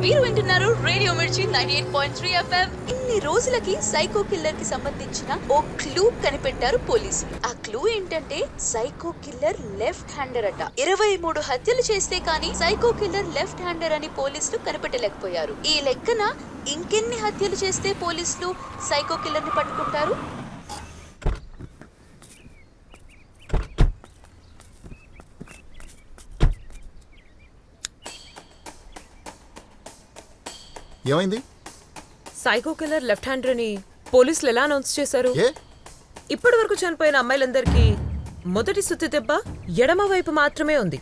మీరు వింటున్నారు రేడియో మిర్చి 98.3 FM. ఇన్ని రోజులకి సైకో కిల్లర్ కి సంబంధించిన ఓ క్లూ కనిపెట్టారు పోలీసులు. ఆ క్లూ ఏంటంటే సైకో కిల్లర్ లెఫ్ట్ హ్యాండర్ అట. 23 హత్యలు చేస్తే కానీ సైకో కిల్లర్ లెఫ్ట్ హ్యాండర్ అని పోలీసులు కనిపెట్టలేకపోయారు. ఈ లెక్కన ఇంకెన్ని హత్యలు చేస్తే పోలీసులు సైకో కిల్లర్ ని పట్టుకుంటారు? ఏమైంది? సైకో కిల్లర్ లెఫ్ట్ హ్యాండర్ అని పోలీసులు ఎలా అనౌన్స్ చేశారు? ఇప్పటి వరకు చనిపోయిన అమ్మాయిలందరికీ మొదటి సుత్తి దెబ్బ ఎడమ వైపు మాత్రమే ఉంది.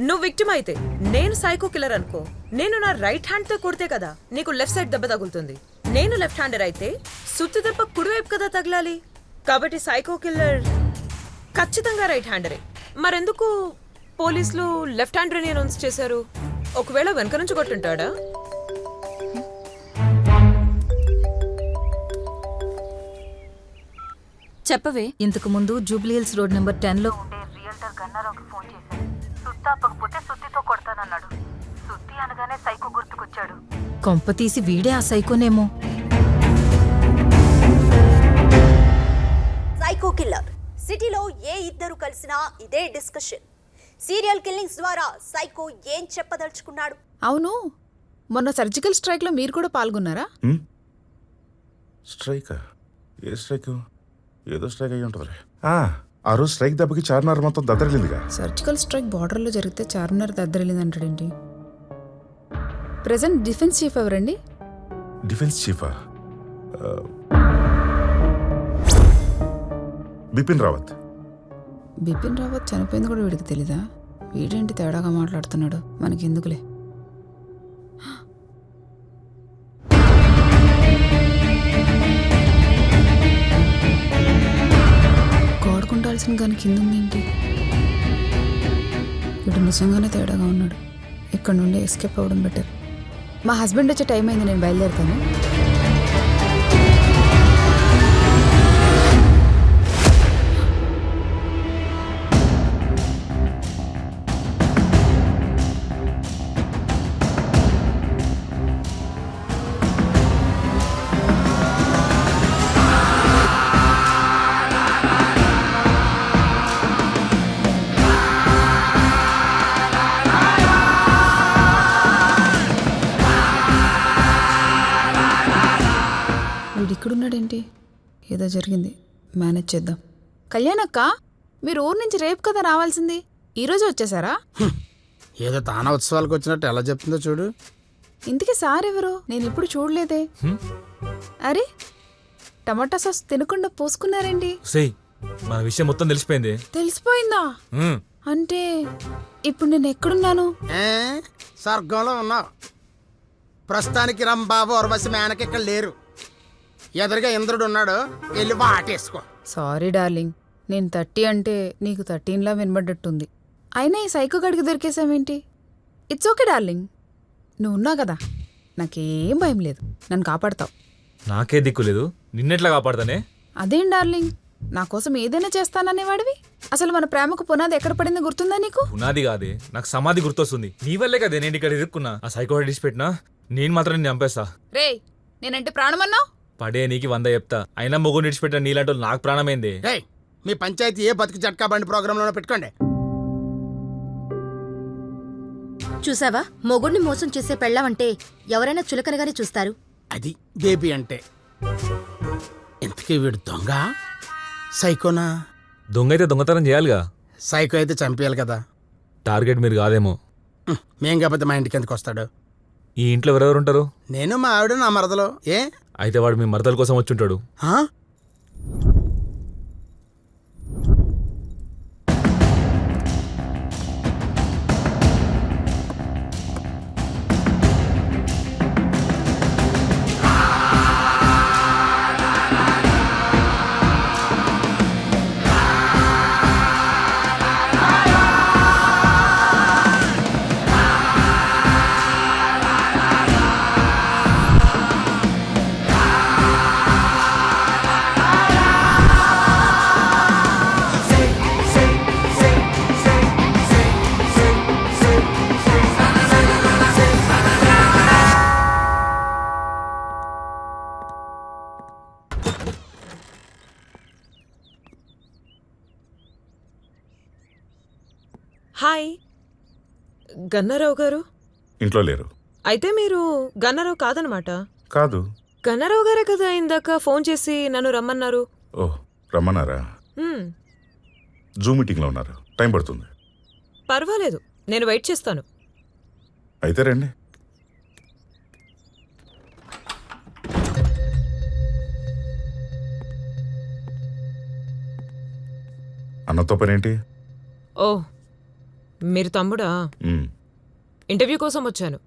నువ్వు విక్టిమ్ అయితే నేను సైకో కిల్లర్ అనుకో, నేను నా రైట్ హ్యాండ్ తో కొడితే కదా నీకు లెఫ్ట్ సైడ్ దెబ్బ తగులుతుంది. నేను లెఫ్ట్ హ్యాండర్ అయితే సుత్తి దెబ్బ కుడివైపు కదా తగలాలి. కాబట్టి సైకో కిల్లర్ ఖచ్చితంగా రైట్ హ్యాండరే. మరెందుకు పోలీసులు లెఫ్ట్ హ్యాండర్ అని అనౌన్స్ చేశారు? ఒకవేళ వెనక నుంచి కొట్టుంటాడా? చెప్పవే. ఇంతకు ముందు జూబ్లీ హిల్స్ రోడ్ నెంబర్ 10లో ఉండే రియల్టర్ గన్నారావుకి ఫోన్ చేశాను. సుత్తాపకపోతే సుత్తితో కొడతానన్నాడు. సుత్తి అనగానే సైకో గుర్తుకొచ్చాడు. కొంప తీసి వీడే ఆ సైకోనేమో. Psycho killer. సిటీలో ఏ ఇద్దరు కలిసినా ఇదే డిస్కషన్. సీరియల్ కిల్లింగ్స్ ద్వారా సైకో ఏం చెప్పదలుచుకున్నాడు? అవును, మొన్న సర్జికల్ స్ట్రైక్ లో మీరు కూడా పాల్గొన్నారా? స్ట్రైక్? ఏ స్ట్రైక్? ఏదో స్ట్రైక్ అయ్యి ఉంటుంది. ఆ రోజు స్ట్రైక్ దెబ్బకి చార్మినార్ మొత్తం దద్దరిల్లిందిగా. సర్జికల్ స్ట్రైక్ బార్డర్ లో జరిగితే చార్మినార్ దద్దరిల్లింది అంటాడేంటి? ప్రెసెంట్ డిఫెన్స్ చీఫ్ ఎవరండి? డిఫెన్స్ చీఫా? బిపిన్ రావత్. బిపిన్ రావత్ చనిపోయింది కూడా వీడికి తెలీదా? వీడేంటి తేడాగా మాట్లాడుతున్నాడు? మనకి ఎందుకులే. గోడకుండాల్సిన కానీ కింద ఉందేంటి? వీడు నిజంగానే తేడాగా ఉన్నాడు. ఇక్కడ నుండి ఎస్కేప్ అవ్వడం బెటర్. మా హస్బెండ్ వచ్చే టైం అయింది, నేను బయలుదేరుతాను. ఇక్కడున్నాడేంటి? ఏదో జరిగింది, మేనేజ్ చేద్దాం. కళ్యాణక్క, మీరు ఊరు నుంచి రేపు కదా రావాల్సింది, ఈరోజు వచ్చేసారా? ఏదో తానా ఉత్సవాలకు వచ్చినట్టు ఎలా చెప్తుందో చూడు. ఇంతకీ సార్ ఎవరు? నేను ఎప్పుడు చూడలేదే. అరే టమాటా సాస్ తినకుండా పోసుకున్నారేంటి? సేయ్ మన విషయం మొత్తం తెలిసిపోయింది. తెలిసిపోయిందా? అంటే ఇప్పుడు నేను ఎక్కడున్నాను? స్వర్గంలో ఉన్నావు. ప్రస్తుతానికి రంబాబు ఉర్వశి మేనకి ఇక్కడ లేరు. ఎదురుగా ఇంద్రుడు ఉన్నాడు, వెళ్ళి వాటేసుకో. సారీ డార్లింగ్, నేను 30 అంటే నీకు 13లా వినబడ్డట్టుంది. అయినా ఈ సైకో గడికి దొరికేసామేంటి? ఇట్స్ ఓకే డార్లింగ్, నువ్వు ఉన్నావు కదా, నాకేం భయం లేదు. నన్ను కాపాడతావు. నాకే దిక్కు లేదు, నిన్నెట్లా కాపాడతానే? అదేం డార్లింగ్, నా కోసం ఏదైనా చేస్తాననేవాడివి. అసలు మన ప్రేమకు పునాది ఎక్కడ పడింది గుర్తుందా నీకు? పునాది కాదే, నాకు సమాధి గుర్తొస్తుంది. నీ వల్లే కదే నేను ఇక్కడ ఇరుక్కున్నా. ఆ సైకో పెట్టినా నేను మాత్రం నేను చంపేస్తా. రే నేనంటే ప్రాణమన్నావు? పడే నీకు 100 చెప్తా. అయినా మొగ్గు నిడిచిపెట్టిన నీలాంటి నాకు ప్రాణమైంది. మీ పంచాయతీ ఏ బతికి జట్కా బండి ప్రోగ్రాంలోనే పెట్టుకోండి. చూసావా, మొగుడిని మోసం చేసే పెళ్ళామంటే ఎవరైనా చులకనగానే చూస్తారు. అది బేబీ అంటే. ఇంతకీ వీడు దొంగ సైకోనా? దొంగ అయితే దొంగతనం చేయాలిగా. సైకో అయితే చంపేయాలి కదా. టార్గెట్ మీరు కాదేమో. మేం కాకపోతే మా ఇంటికి ఎందుకు వస్తాడు? ఈ ఇంట్లో ఎవరెవరు ఉంటారు? నేను, మా ఆవిడ, నా మరదలో. ఏ అయితే వాడు మీ మరదల కోసం వచ్చుంటాడు. హాయ్, గన్నారావు గారు ఇంట్లో లేరు. అయితే మీరు గన్నారావు కాదనమాట? కాదు. గన్నారావు గారే కదా ఇందాక ఫోన్ చేసి నన్ను రమ్మన్నారు. ఓహ్, రమ్మన్నారా? జూమ్ మీటింగ్లో ఉన్నారు, టైం పడుతుంది. పర్వాలేదు, నేను వెయిట్ చేస్తాను. అయితే రండి. అన్నతో పనేంటి? ఓ, మీరు తమ్ముడా? ఇంటర్వ్యూ కోసం వచ్చాను.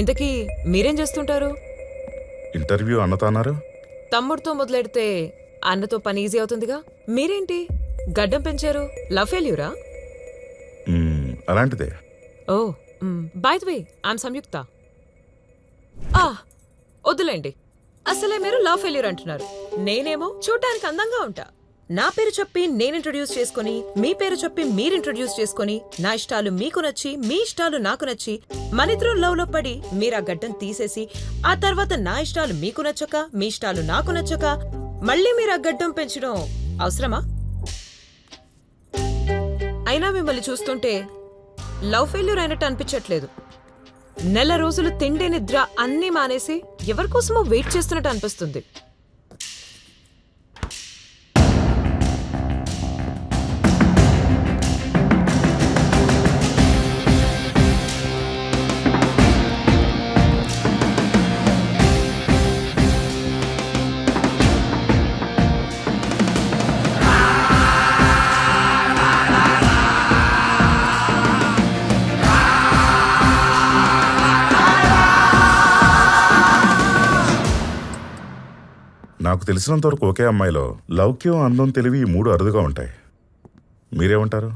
ఇంతకీ మీరేం చేస్తుంటారు? ఇంటర్వ్యూ అన్నతో అన్నారు. తమ్ముడితో మొదలెడితే అన్నతో పని ఈజీ అవుతుందిగా. మీరేంటి గడ్డం పెంచారు? లవ్ ఫెయిల్యూరా? అలాంటిదే. ఓ, బై ది వే, ఐఎమ్ సంయుక్త. వద్దులేండి, అసలే మీరు లవ్ ఫెయిల్యూర్ అంటున్నారు. నేనేమో చూడ్డానికి అందంగా ఉంటా. నా పేరు చెప్పి నేను ఇంట్రొడ్యూస్ చేసుకుని, మీ పేరు చెప్పి మీరు ఇంట్రొడ్యూస్ చేసుకుని, నా ఇష్టాలు మీకు నచ్చి, మీ ఇష్టాలు నాకు నచ్చి, మనిద్దరం లవ్ లో పడి మీరు ఆ గడ్డం తీసేసి, ఆ తర్వాత నా ఇష్టాలు మీకు నచ్చక, మీ ఇష్టాలు నాకు నచ్చక, మళ్ళీ మీరు ఆ గడ్డం పెంచడం అవసరమా? అయినా మిమ్మల్ని చూస్తుంటే లవ్ ఫెయిల్యూర్ అయినట్టు అనిపించట్లేదు. నెల రోజులు తిండి నిద్ర అన్నీ మానేసి ఎవరికోసమో వెయిట్ చేస్తున్నట్టు అనిపిస్తుంది. నాకు తెలిసినంత వరకు ఒకే అమ్మాయిలో లౌక్యం, అందం, తెలివి ఈ 3 అరుదుగా ఉంటాయి. మీరేమంటారు?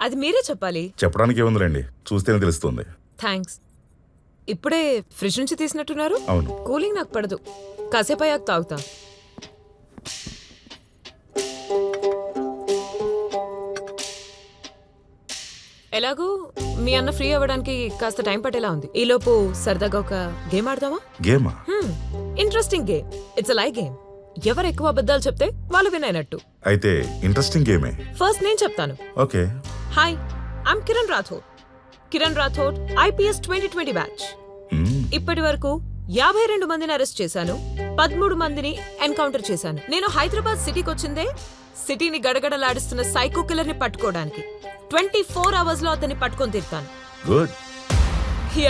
అది మీరే చెప్పాలి. చెప్పడానికి ఏముందిలేండి, చూస్తేనే తెలుస్తుంది. థ్యాంక్స్. ఇప్పుడే ఫ్రిడ్జ్ నుంచి తీసినట్టున్నారు. అవును. కూలింగ్ నాకు పడదు, కాసేపు అయ్యాక తాగుతా. ఎలాగూ మీ అన్న ఫ్రీ అవ్వడానికి కాస్త టైం పట్టేలా ఉంది. ఈలోపు సరదాగా ఒక గేమ్ ఆడదామా? గేమా? Interesting game. It's like game. ఎవరు ఎక్కువ అబద్ధాలు చెప్తే వాళ్ళు విన్ అయినట్టు. అయితే ఇంట్రెస్టింగ్ గేమే. ఫస్ట్ నేను చెప్తాను. Okay. Hi, I'm Kiran Rathod. Kiran Rathod, IPS 2020 batch. ఇప్పటి వరకు 52 మందిని అరెస్ట్ చేశాను, 13 మందిని ఎన్కౌంటర్ చేశాను. నేను హైదరాబాద్ సిటీకి వచ్చిందే సిటీని గడగడలాడిస్తున్న సైకో కిల్లర్ ని పట్టుకోవడానికి. 24 అవర్స్ లో అతన్ని పట్టుకొని తీరుతాను. గుడ్.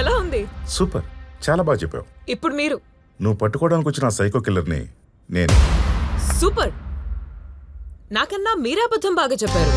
ఎలా ఉంది? సూపర్, చాలా బాగా చెప్పావు. ఇప్పుడు మీరు నువ్వు పట్టుకోవడానికి వచ్చిన ఆ సైకో కిల్లర్ని నేను. సూపర్. నాకన్నా మీరే అబద్ధం బాగా చెప్పారు.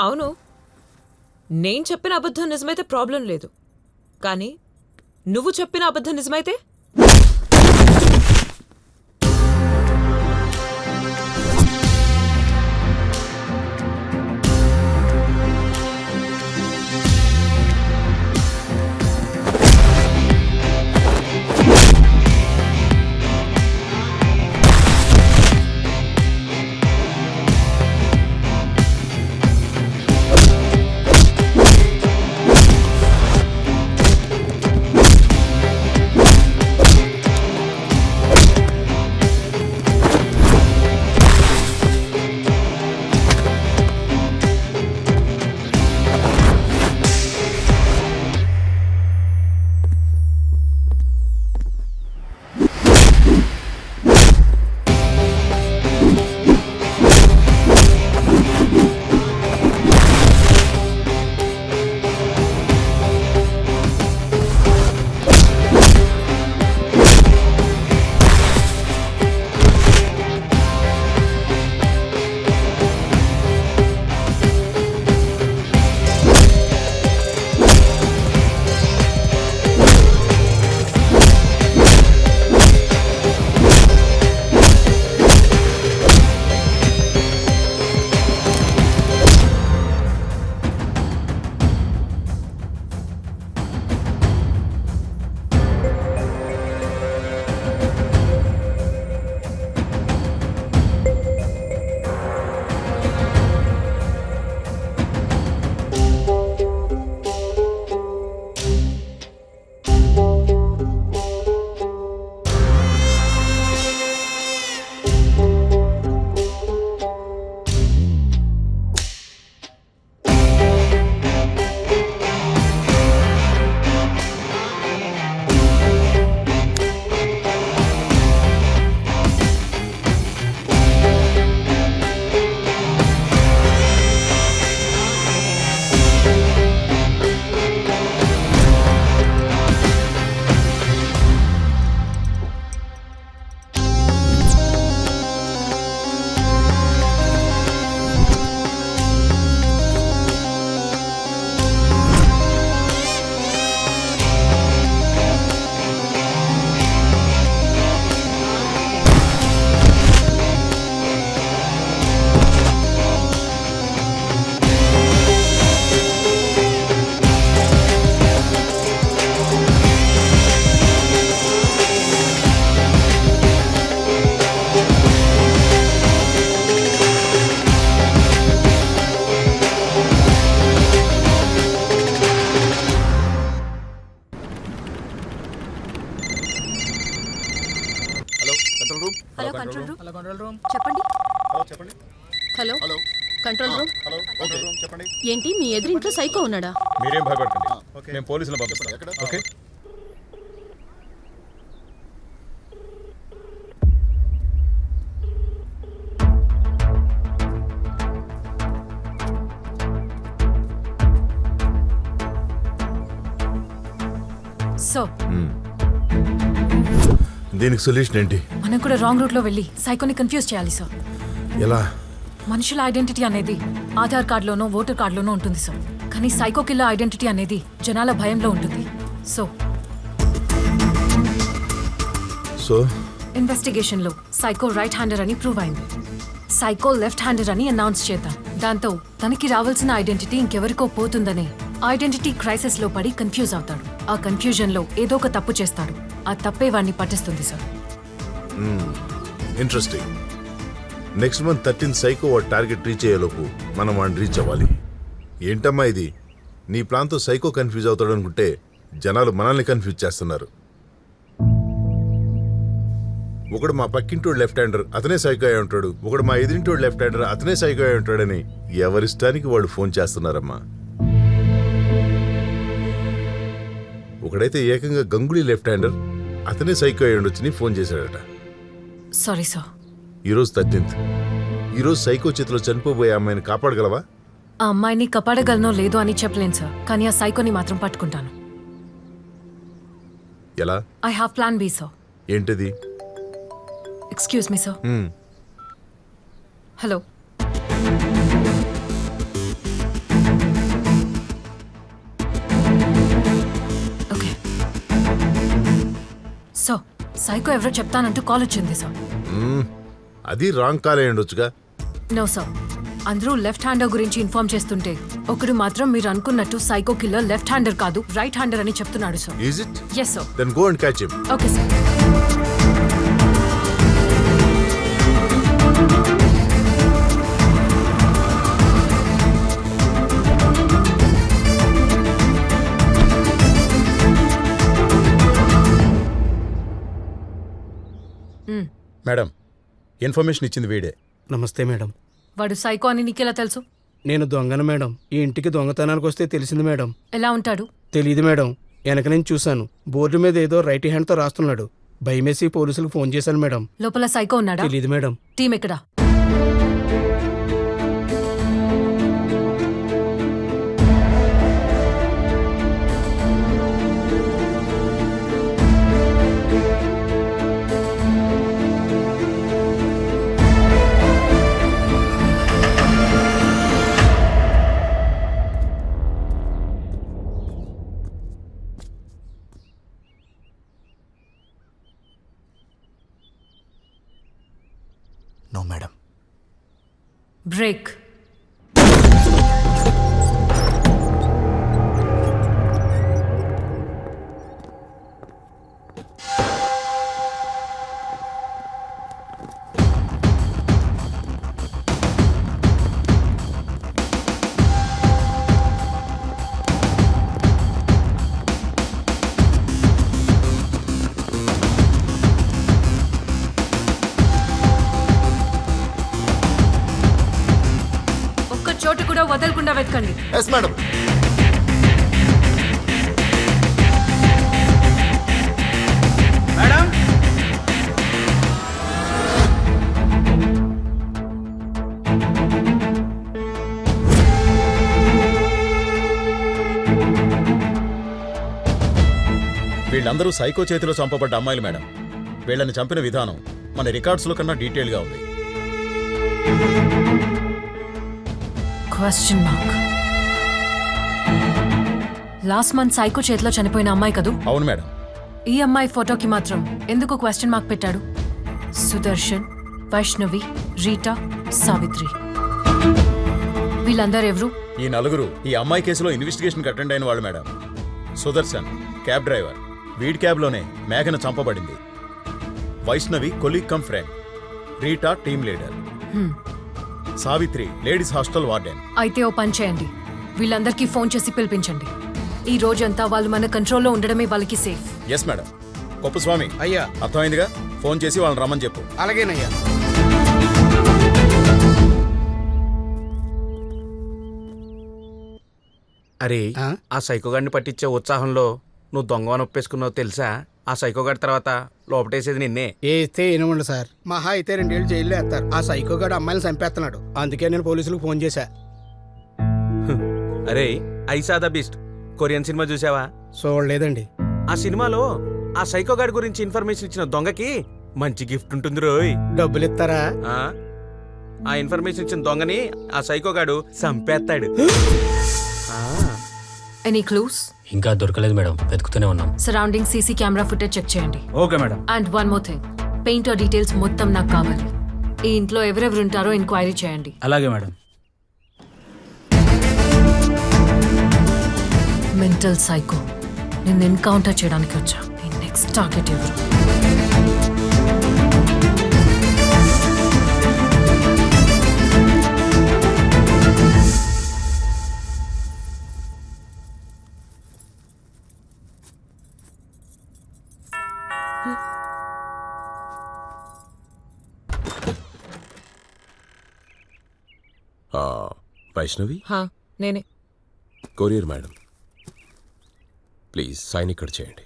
అవును, నేను చెప్పిన అబద్ధం నిజమైతే ప్రాబ్లం లేదు, కానీ నువ్వు చెప్పిన అబద్ధం నిజమైతే హలో కంట్రోల్ రూమ్. ఏంటి మీ ఎదురింట్లో సైకో ఉన్నాడా? మీరేం భయపడకండి, మేము పోలీసులను పంపిస్తాం. ఓకే. సో దీనికి సొల్యూషన్ ఏంటి? మనం కూడా రాంగ్ రూట్ లో వెళ్ళి సైకోని కన్ఫ్యూజ్ చేయాలి సార్. ఎలా? మనుషుల ఐడెంటిటీ అనేది ఆధార్ కార్డులోనో ఓటర్ కార్డులోనో ఉంటుంది సార్, కానీ సైకో కిల్లర్ ఐడెంటిటీ అనేది జనాల భయంలో ఉంటుంది. సో ఇన్వెస్టిగేషన్ లో సైకో రైట్ హ్యాండర్ అని ప్రూవ్ అయింది. సైకో లెఫ్ట్ హ్యాండర్ అని అనౌన్స్ చేద్దాం. దాంతో తనకి రావాల్సిన ఐడెంటిటీ ఇంకెవరికో పోతుందని ఐడెంటిటీ క్రైసిస్ లో పడి కన్ఫ్యూజ్ అవుతాడు. ఆ కన్ఫ్యూజన్ లో ఏదో ఒక తప్పు చేస్తాడు. ఆ తప్పే వాడిని పట్టిస్తుంది sir. Interesting. Next month 13 psycho వాడి టార్గెట్ రీచ్ అయ్యేలోపు మనం వాడిని రీచ్ అవ్వాలి. ఏంటమ్మా ఇది? నీ ప్లాన్తో సైకో కన్ఫ్యూజ్ అవుతాడు అనుకుంటే జనాలు మనల్ని కన్ఫ్యూజ్ చేస్తున్నారు. ఒకడు మా పక్కింటోడు లెఫ్ట్ హ్యాండర్, అతనే సైకో అయి ఉంటాడు. ఒకడు మా ఎదురింటోడు లెఫ్ట్ హ్యాండర్, అతనే సైకో అయి ఉంటాడని ఎవరిష్టానికి వాళ్ళు ఫోన్ చేస్తున్నారమ్మా. ఒకడైతే ఏకంగా గంగులీ లెఫ్ట్ హ్యాండర్, అతనే సైకో అయి ఉండొచ్చని ఫోన్ చేశాడట. Sorry sir. ఈరోజు 13th. ఈరోజు సైకో చేతిలో చనిపోబోయే అమ్మాయిని కాపాడగలవా? ఆ అమ్మాయిని కాపాడగలనో లేదో అని చెప్పలేను సార్, కానీ ఆ సైకోని మాత్రం పట్టుకుంటాను. ఎలా? I have plan B sir. ఏంటిది? Excuse me sir. Hello. Okay so psycho ఎవరో చెప్తానంటూ కాల్ వచ్చింది సార్. అది రాంగ్ కాల్ అయి ఉండొచ్చుగా. నో సార్, అందరూ లెఫ్ట్ హ్యాండర్ గురించి ఇన్ఫార్మ్ చేస్తుంటే ఒకడు మాత్రం మీరు అనుకున్నట్టు సైకో కిల్లర్ లెఫ్ట్ హ్యాండర్ కాదు రైట్ హ్యాండర్ అని చెప్తున్నాడు sir. Is it? Yes sir. Then go and catch him. Okay sir. Madam, information ఇచ్చింది వీడే. నమస్తే మేడం. వాడు సైకో అని నీకెలా తెలుసు? నేను దొంగను మేడం. ఈ ఇంటికి దొంగతనానికి వస్తే తెలిసింది మేడం. ఎలా ఉంటాడు? తెలియదు మేడం. వెనక నేను చూశాను. బోర్డు మీద ఏదో రైట్ హ్యాండ్తో రాస్తున్నాడు. భయమేసి పోలీసులకు ఫోన్ చేశాను మేడం. లోపల సైకో ఉన్నాడా? తెలియదు మేడం. టీం ఎక్కడా? No madam. బ్రేక్. చోటు కూడా వదలకుండా వెతకండి. Yes madam. మేడం వీళ్ళందరూ సైకో చేతిలో చంపబడ్డ అమ్మాయిలు మేడం. వీళ్ళని చంపిన విధానం మన రికార్డ్స్లో కన్నా డీటెయిల్గా ఉంది. Question mark. Last month psycho చేతిలో చనిపోయిన అమ్మాయి కదూ? అవును మేడం. ఈ అమ్మాయి ఫోటోకి మాత్రం ఎందుకు క్వశ్చన్ మార్క్ పెట్టాడు? సుదర్శన్, వైష్ణవి, రీటా, సావిత్రి, వీళ్ళందరూ ఎవరు? ఈ నలుగురు ఈ అమ్మాయి కేసులో ఇన్వెస్టిగేషన్కి అటెండ్ అయిన వాళ్ళు మేడం. సుదర్శన్ క్యాబ్ డ్రైవర్, వీడి క్యాబ్లోనే మేఘన చంపబడింది. Vaishnavi colleague cum friend, Rita team leader, Savitri ladies hostel warden. అయితే ఓ పని చేయండి, వీళ్ళందరికీ ఫోన్ చేసి పిలిపించండి. ఈ రోజంతా వాళ్ళు మన కంట్రోల్లో ఉండడమే వాళ్ళకి సేఫ్. Yes madam. కొప్పుస్వామి. అయ్యా. అర్థమైందిగా? ఫోన్ చేసి వాళ్ళని రమ్మని చెప్పు. అలాగేనయ్యా. అరే, ఆ సైకోగాడిని పట్టించే ఉత్సాహంలో నువ్వు దొంగని ఒప్పేసుకున్నావు తెలుసా? ఆ సైకోగాడి తర్వాత లోపటేసేది నిన్నే. వేస్తే ఏనమండి సార్, మహా అయితే 2 ఏళ్ళు జైల్లో వేస్తారు. ఆ సైకోగాడు అమ్మాయిని చంపేస్తున్నాడు. అందుకే నేను పోలీసులకు ఫోన్ చేశా. అరే, ఐసా ద బీస్ట్ కొరియన్ సినిమా చూసావా? చూడలేదండి. ఆ సినిమాలో ఆ సైకోగాడి గురించి ఇన్ఫర్మేషన్ ఇచ్చిన దొంగకి మంచి గిఫ్ట్ ఉంటుంది రోయ్. డబ్బులు ఇస్తారా? ఆ ఇన్ఫర్మేషన్ ఇచ్చిన దొంగని ఆ సైకోగాడు చంపేస్తాడు. Any clues? ఇంకా దొరకలేదు మేడం, వెతుకుతూనే ఉన్నాం. Surrounding CC camera footage check చేయండి. Okay madam. And one more thing, painter details మొత్తం నాకు కావాలి. ఈ ఇంట్లో ఎవరెవరు ఉంటారో ఎంక్వైరీ చేయండి. అలాగే మేడం. Mental psycho. నిన్ను ఎన్కౌంటర్ చేయడానికి వచ్చా. నీ నెక్స్ట్ టార్గెట్ ఎవరు? వైష్ణవి, నేనే. కొరియర్ మేడం, ప్లీజ్ సైన్ ఇక్కడ చేయండి.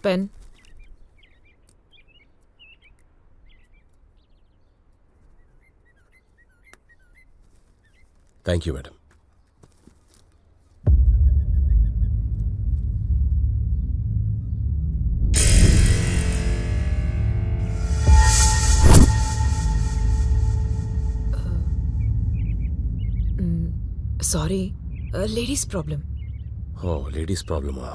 Pen. Thank you madam. Sorry, ladies problem. Oh, ladies ప్రాబ్లమా?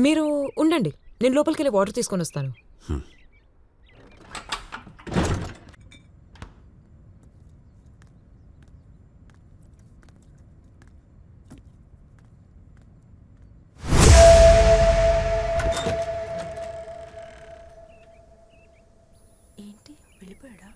మీరు ఉండండి, నేను లోపలికి వెళ్ళి వాటర్ తీసుకొని వస్తాను. ఏంటి వెళ్ళిపోయాడా?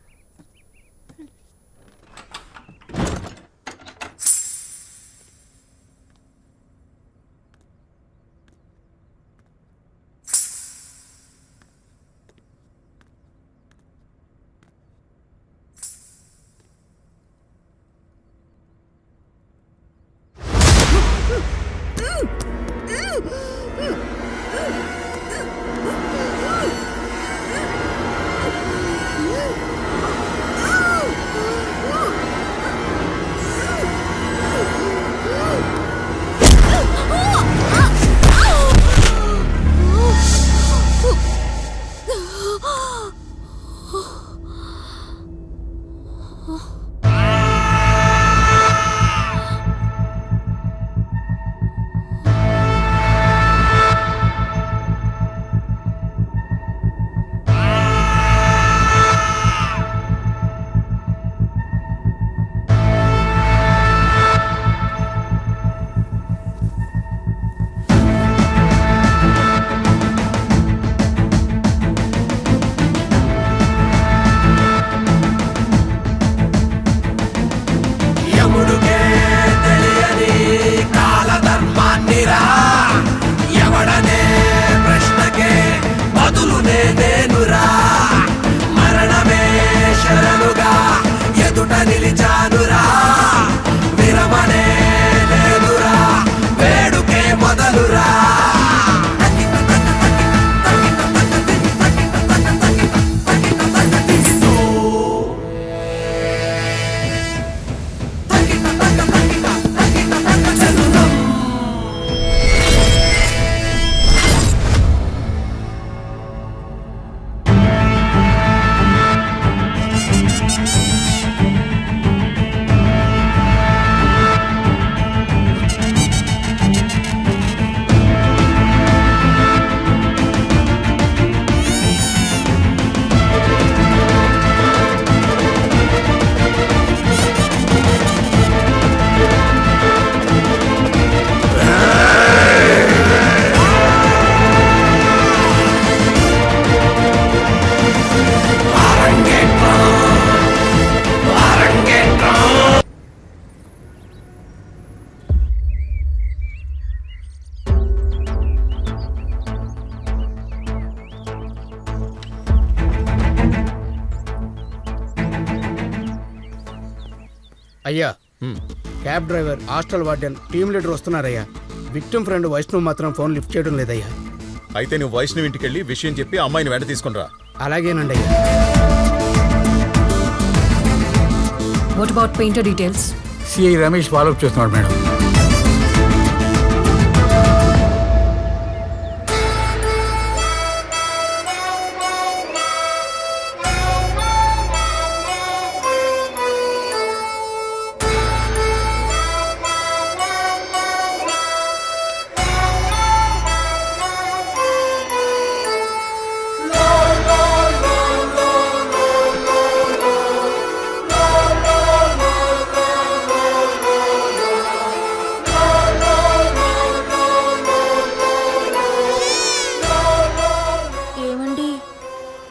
అయ్యా, cab driver, hostel warden, team leader వస్తున్నారయ్యా. విక్టిమ్ ఫ్రెండ్ వైష్ణవ్ మాత్రం ఫోన్ లిఫ్ట్ చేయడం లేదయ్యా. అయితే నువ్వు వైష్ణవ్ ఇంటికి వెళ్ళి విషయం చెప్పి అమ్మాయిని వెంట తీసుకుని రా. అలాగేనండి అయ్యా. What about painter details? CI Ramesh follow up చేస్తున్నాడు మేడం.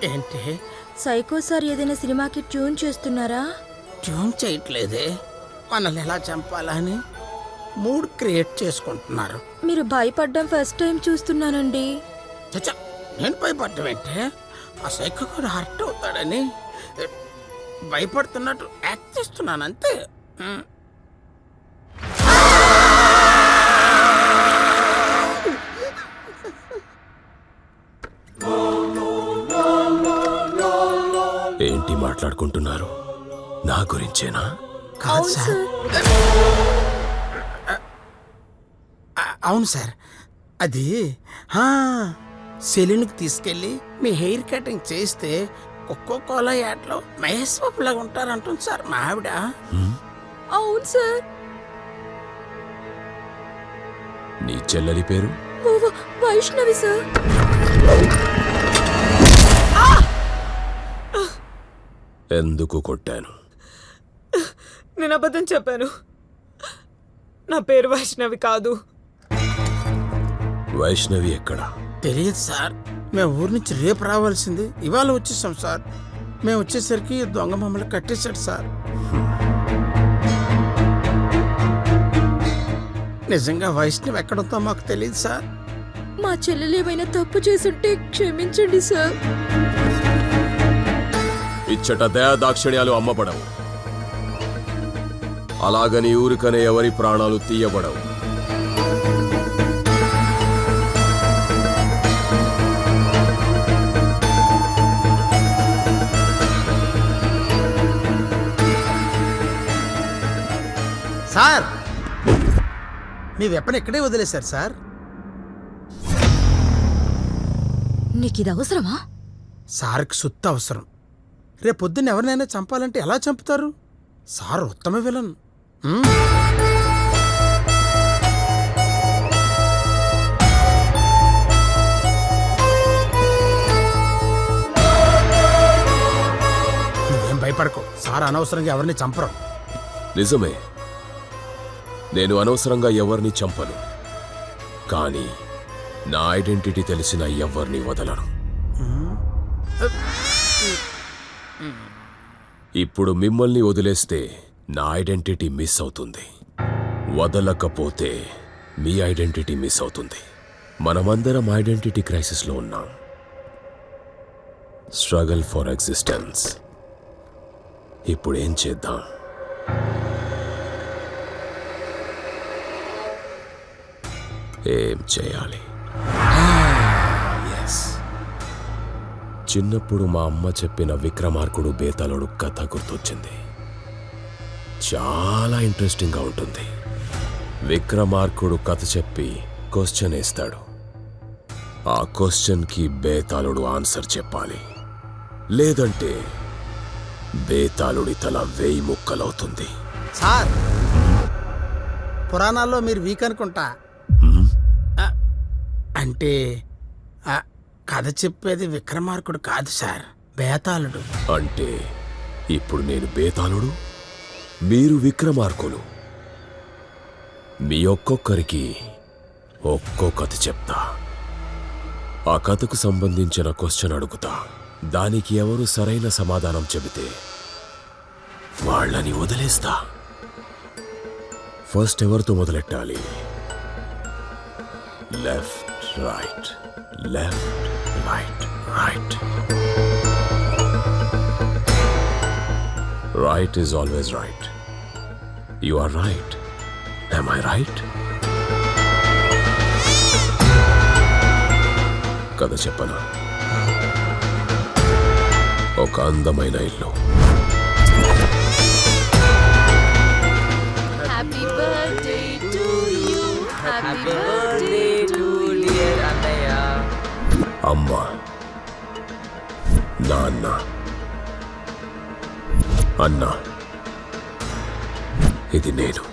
ఏంటి? సైకో సార్ ఏదైనా సినిమాకి ట్యూన్ చేస్తున్నారా? ట్యూన్ చేయట్లేదే, మనల్ని ఎలా చంపాలని మూడ్ క్రియేట్ చేసుకుంటున్నారు. మీరు భయపడ్డం ఫస్ట్ టైం చూస్తున్నానండి. చచ్చా, నేను భయపడ్డం ఏంటే? ఆ సైకో కూడా హర్ట్ అవుతాడని భయపడుతున్నట్టు యాక్ట్ చేస్తున్నాను అంతే. ఏంటి మాట్లాడుకుంటున్నారు? నా గురించేనా? కాదు సార్. అవును సార్, అది సెలూన్కి తీసుకెళ్ళి మీ హెయిర్ కటింగ్ చేస్తే కోలా యాడ్లో మహేష్ బాబు లాగా ఉంటారంటుంది సార్ మా ఆవిడ. అవును సార్. నీ చెల్లెలి పేరు? వైష్ణవి సార్. ఎందుకు కొట్టాను? నేను అబద్ధం చెప్పాను. నా పేరు వైష్ణవి కాదు. వైష్ణవి ఎక్కడా? తెలియదు సార్, మేము ఊరి నుంచి రేపు రావాల్సింది, ఇవాళ వచ్చేసాం సార్. మేము వచ్చేసరికి దొంగ మమ్మల్ని కట్టేశాడు సార్. నిజంగా వైష్ణవి ఎక్కడుందో మాకు తెలియదు సార్. మా చెల్లెలు ఏమైనా తప్పు చేసుంటే క్షమించండి సార్. ఇచ్చట దయా దాక్షిణ్యాలు అమ్మబడవు, అలాగని ఊరికనే ఎవరి ప్రాణాలు తీయబడవు. సార్, మీ వెపన్ ఎక్కడే వదిలేశారు సార్. నీకు ఇది అవసరమా? సార్కి సుత్త అవసరం. రేపు పొద్దున్న ఎవరినైనా చంపాలంటే ఎలా చంపుతారు? సార్ ఉత్తమ విలన్. నువ్వేం భయపడకు, సార్ అనవసరంగా ఎవరిని చంపరు. నిజమే, నేను అనవసరంగా ఎవరిని చంపను, కానీ నా ఐడెంటిటీ తెలిసిన ఎవరిని వదలను. ఇప్పుడు మిమ్మల్ని వదిలేస్తే నా ఐడెంటిటీ మిస్ అవుతుంది, వదలకపోతే మీ ఐడెంటిటీ మిస్ అవుతుంది. మనమందరం ఐడెంటిటీ క్రైసిస్లో ఉన్నాం. Struggle for existence. ఇప్పుడు ఏం చేద్దాం? ఏం చేయాలి? చిన్నప్పుడు మా అమ్మ చెప్పిన విక్రమార్కుడు బేతాళుడు కథ గుర్తొచ్చింది. చాలా ఇంట్రెస్టింగ్గా ఉంటుంది. విక్రమార్కుడు కథ చెప్పి క్వశ్చన్ వేస్తాడు. ఆ క్వశ్చన్కి బేతాళుడు ఆన్సర్ చెప్పాలి, లేదంటే బేతాళుడి తల 1000 ముక్కలవుతుంది. సార్, పురాణాల్లో మీరు వీక్ అనుకుంటా. అంటే కథ చెప్పేది విక్రమార్కుడు కాదు సార్, బేతాళుడు. అంటే ఇప్పుడు నేను బేతాళుడు, మీరు విక్రమార్కులు. మీ ఒక్కొక్కరికి ఒక్కో కథ చెప్తా. ఆ కథకు సంబంధించిన క్వశ్చన్ అడుగుతా. దానికి ఎవరు సరైన సమాధానం చెబితే వాళ్ళని వదిలేస్తా. ఫస్ట్ ఎవరితో మొదలెట్టాలి? Left right, left right, right. Right is always right. You are right. Am I right? కథ చెప్పనా? ఒక అందమైన ఇల్లు. Happy birthday to you, happy birthday to dear అన్నయ్య. అమ్మ, నాన్న, అన్న, ఇది నేను.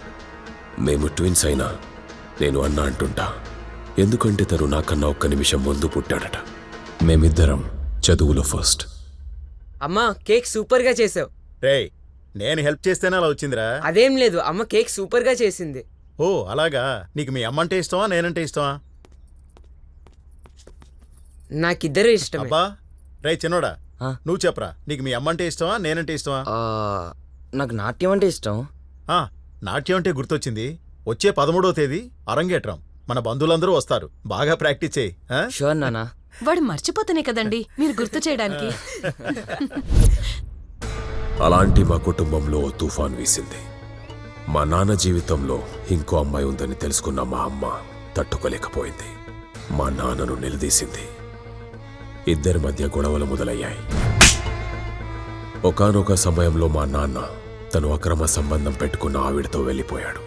మేము ట్విన్స్ అయినా నేను అన్న అంటుంటా, ఎందుకంటే తను నాకన్నా ఒక్క నిమిషం ముందు పుట్టాడట. మేమిద్దరం చదువులో ఫస్ట్. అమ్మా, కేక్ సూపర్ గా చేసావు. రే, నేను హెల్ప్ చేస్తేనే అలా వచ్చిందిరా. అదేం లేదు, అమ్మ కేక్ సూపర్ గా చేసింది. ఓ అలాగా. నీకు మీ అమ్మ అంటే ఇష్టమా, నేనంటే ఇష్టమా? నాకిద్దరు ఇష్టం. అబ్బా, రే చిన్నోడా నువ్వు చెప్పరా, నీకు మీ అమ్మ అంటే ఇష్టమా నేనంటే ఇష్టమా? నాకు నాట్యం అంటే ఇష్టం. నాట్యం అంటే గుర్తొచ్చింది, వచ్చే 13వ తేదీ అరంగేట్రం. మన బంధువులందరూ వస్తారు, బాగా ప్రాక్టీస్ చేయి. షూర్ నానా. వాడు మర్చిపోతేనే కదండి మీరు గుర్తు చేయడానికి. అలాంటి మా కుటుంబంలో ఓ తుఫాన్ వీసింది. మా నాన్న జీవితంలో ఇంకో అమ్మాయి ఉందని తెలుసుకున్న మా అమ్మ తట్టుకోలేకపోయింది. మా నాన్నను నిలదీసింది. ఇద్దరి మధ్య గొడవలు మొదలయ్యాయి. ఒకానొక సమయంలో మా నాన్న తను అక్రమ సంబంధం పెట్టుకున్న ఆవిడతో వెళ్ళిపోయాడు.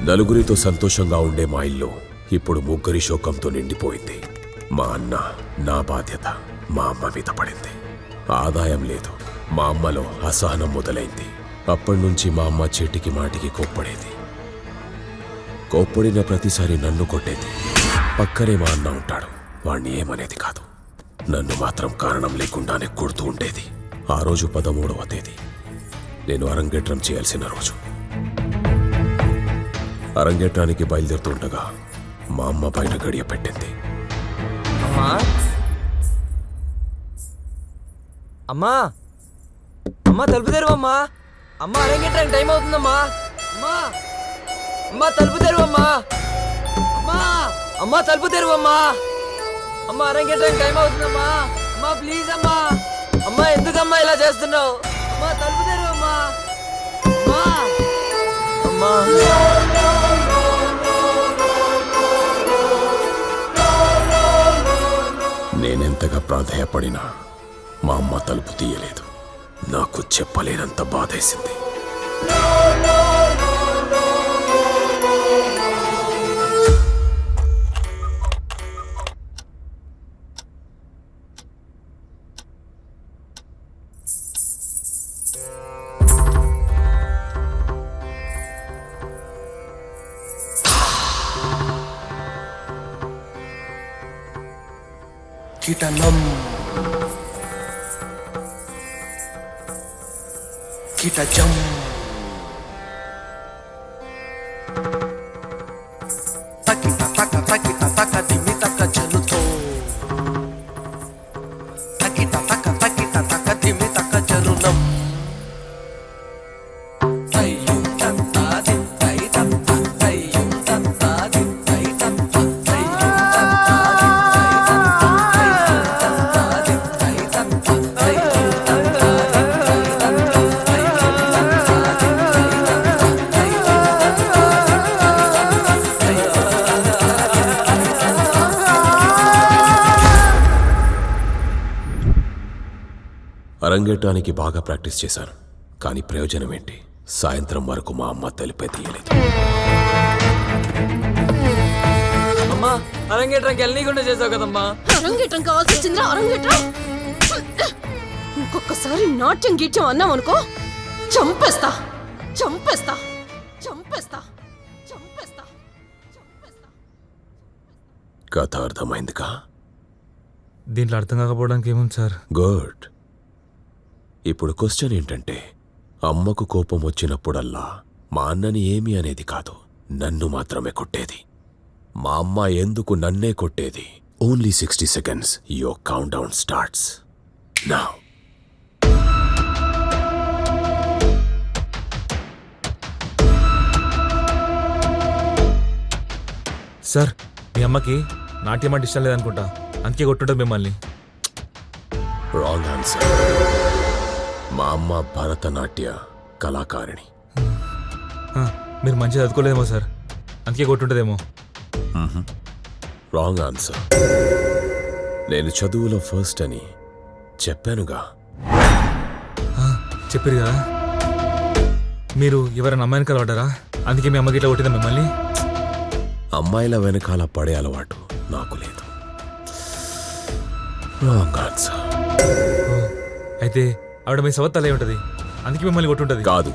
నలుగురితో సంతోషంగా ఉండే మా ఇల్లు ఇప్పుడు ముగ్గురి శోకంతో నిండిపోయింది. మా అన్న నా బాధ్యత మా అమ్మ మీద పడింది. ఆదాయం లేదు. మా అమ్మలో అసహనం మొదలైంది. అప్పటినుంచి మా అమ్మ చీటికి మాటికి కోప్పడేది. కోప్పడిన ప్రతిసారి నన్ను కొట్టేది. పక్కనే మా అన్న ఉంటాడు, వాణ్ణి ఏమనేది కాదు. నన్ను మాత్రం కారణం లేకుండానే కొడుతూ ఉండేది. ఆ రోజు 13వ తేదీ నేను అరంగేట్రం చేయాల్సిన రోజు. అరంగేట్రానికి బయలుదేరుతుండగా మా అమ్మ బయట గడియ పెట్టింది. అమ్మా అమ్మా అమ్మా తలుపు తెరువమ్మా. అమ్మా అరంగేట్రానికి టైం అవుతుందమ్మా. అమ్మా అమ్మా తలుపు తెరువమ్మా. అమ్మా అమ్మా తలుపు తెరువమ్మా. అమ్మా అరంగేట్రానికి టైం అవుతుందమ్మా. అమ్మా ప్లీజ్ అమ్మా. అమ్మా ఎందుకమ్మా ఇలా చేస్తున్నావు? అమ్మా తలుపు తెరువమ్మా. అమ్మా అమ్మా నేనెంతగా ప్రాధేయపడినా మా అమ్మ తలుపు తీయలేదు. నాకు చెప్పలేనంత బాధేసింది. కిటనం కిటజం తకిట తక తకిట తక దిమి తక జలుతో తకిట తక తకిట తక దిమి తక జరునం తయ్యు తంతా దిం తై తంతా తయ్యు తంతా దిం తై తంతా తయ్యు తంతా దిం తై తంతా తయ్యు తంతా అరంగేట్రానికి బాగా ప్రాక్టీస్ చేశాను, కానీ ప్రయోజనం ఏంటి? సాయంత్రం వరకు మా అమ్మ తలుపే తీయలేదు. అమ్మా అరంగేట్రానికి వెళ్ళనీకుండా చేసావు కదమ్మా. అరంగేట్రం కావాల్సి వచ్చిందిరా అరంగేట్రం. ఇంకొకసారి నాట్యం గీట్యం అన్నాం అనుకో చంపేస్తా చంపేస్తా చంపేస్తా చంపేస్తా. కథ అర్థమైందిగా? దీంట్లో అర్థం కాకపోవడానికి ఏముంది సార్? గుడ్. ఇప్పుడు క్వశ్చన్ ఏంటంటే, అమ్మకు కోపం వచ్చినప్పుడల్లా మా అన్నని ఏమి అనేది కాదు, నన్ను మాత్రమే కొట్టేది. మా అమ్మ ఎందుకు నన్నే కొట్టేది? Only 60 seconds. Your countdown starts now. Sir మీ అమ్మకి నాట్యం అంటే ఇష్టం లేదనుకుంటా, అందుకే కొట్టుంటుంది మిమ్మల్ని. Wrong answer. మా అమ్మ భరతనాట్య కళాకారిణి. మీరు మంచిగా చదువుకోలేదేమో సార్, అందుకే కొట్టుంటుందేమో. Wrong answer. నేను చదువులో ఫస్ట్ అని చెప్పానుగా. చెప్పారు కదా. మీరు ఎవరైనా అమ్మాయిని కలవడ్డారా? అందుకే మీ అమ్మకి ఇట్లా కొట్టిందా మిమ్మల్ని? అమ్మాయిల వెనకాల పడే అలవాటు నాకు లేదు. Wrong answer. అయితే ఆవిడ మీ సవత్ తలే ఉంటుంది, అందుకే మిమ్మల్ని కొట్టుంటది. కాదు,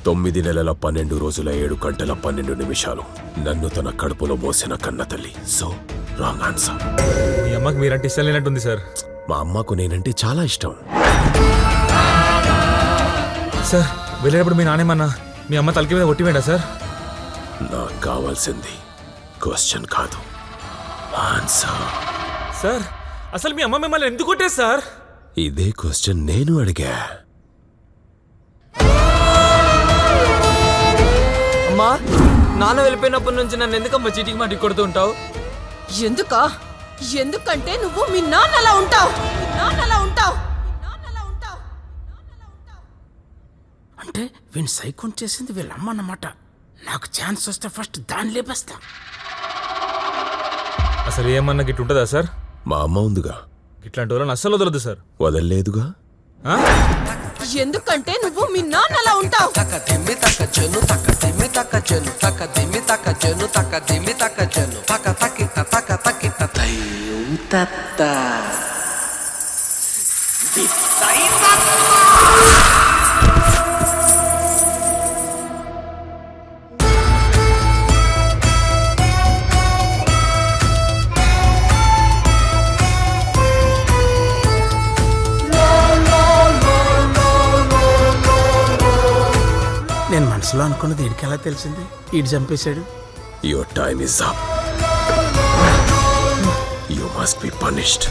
9 నెలల 12 రోజుల 7 గంటల 12 నిమిషాలు నన్ను తన కడుపులో మోసిన కన్న తల్లి. So wrong answer. మీ అమ్మకి మీరంటే ఇష్టం లేనట్టుంది సార్. మా అమ్మకు నేనంటే చాలా ఇష్టం. సార్ వెళ్ళేటప్పుడు మీ నానేమన్నా మీ అమ్మ తలకి మీద కొట్టివేండా సార్? నాకు కావాల్సింది క్వశ్చన్ కాదు, ఆన్సర్. సార్ అసలు మీ అమ్మ మిమ్మల్ని ఎందుకు కొట్టేది సార్? ఇదే క్వశ్చన్ నేను అడిగా. అమ్మా, నాన్న వెళ్ళిపోయినప్పటి నుంచి నన్ను ఎందుకమ్మా చీటికి మాటికి కొడుతూ ఉంటావు? ఎందుకంటే నువ్వు మీ నాన్నలా ఉంటావు. అంటే వీని సైకోన్ చేసింది వీళ్ళమ్మ అన్నమాట. నాకు ఛాన్స్ వస్తే ఫస్ట్ దాన్ని లేపేస్తా. అసలు ఏమన్నా గిట్ల ఉంటుందా సార్? మా అమ్మ ఉందిగా. ఇట్లాంటి వాళ్ళని అస్సలు వదలదు సార్. వదలలేదుగా. ఎందుకంటే నువ్వు మీ నాన్నలా ఉంటావు. దిమ్మి తక్క చెను తక్క దిమ్మి తక్క చెను తక్క దిమ్మి తక్క చెను తక్క దిమ్మి తక్క చెను తక్క తక్కిట తక్క తక్కిట దయ్యం తత్త నేను మనసులో అనుకున్నది వీడికి ఎలా తెలిసింది? ఈడు చంపేశాడు. Your time is up. You must be punished.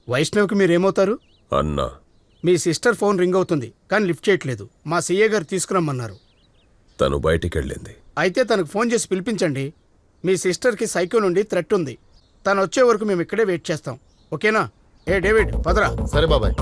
వైష్ణవ్కి మీరేమవుతారు? అన్నా. మీ సిస్టర్ ఫోన్ రింగ్ అవుతుంది కానీ లిఫ్ట్ చేయట్లేదు. మా సీఏ గారు తీసుకురమ్మన్నారు. తను బయటికెళ్ళింది. అయితే తనకు ఫోన్ చేసి పిలిపించండి. మీ సిస్టర్కి సైకో నుండి థ్రెట్ ఉంది. తను వచ్చే వరకు మేము ఇక్కడే వెయిట్ చేస్తాం. ఓకేనా? ఏ డేవిడ్ పదరా. సరే బాబాయ్.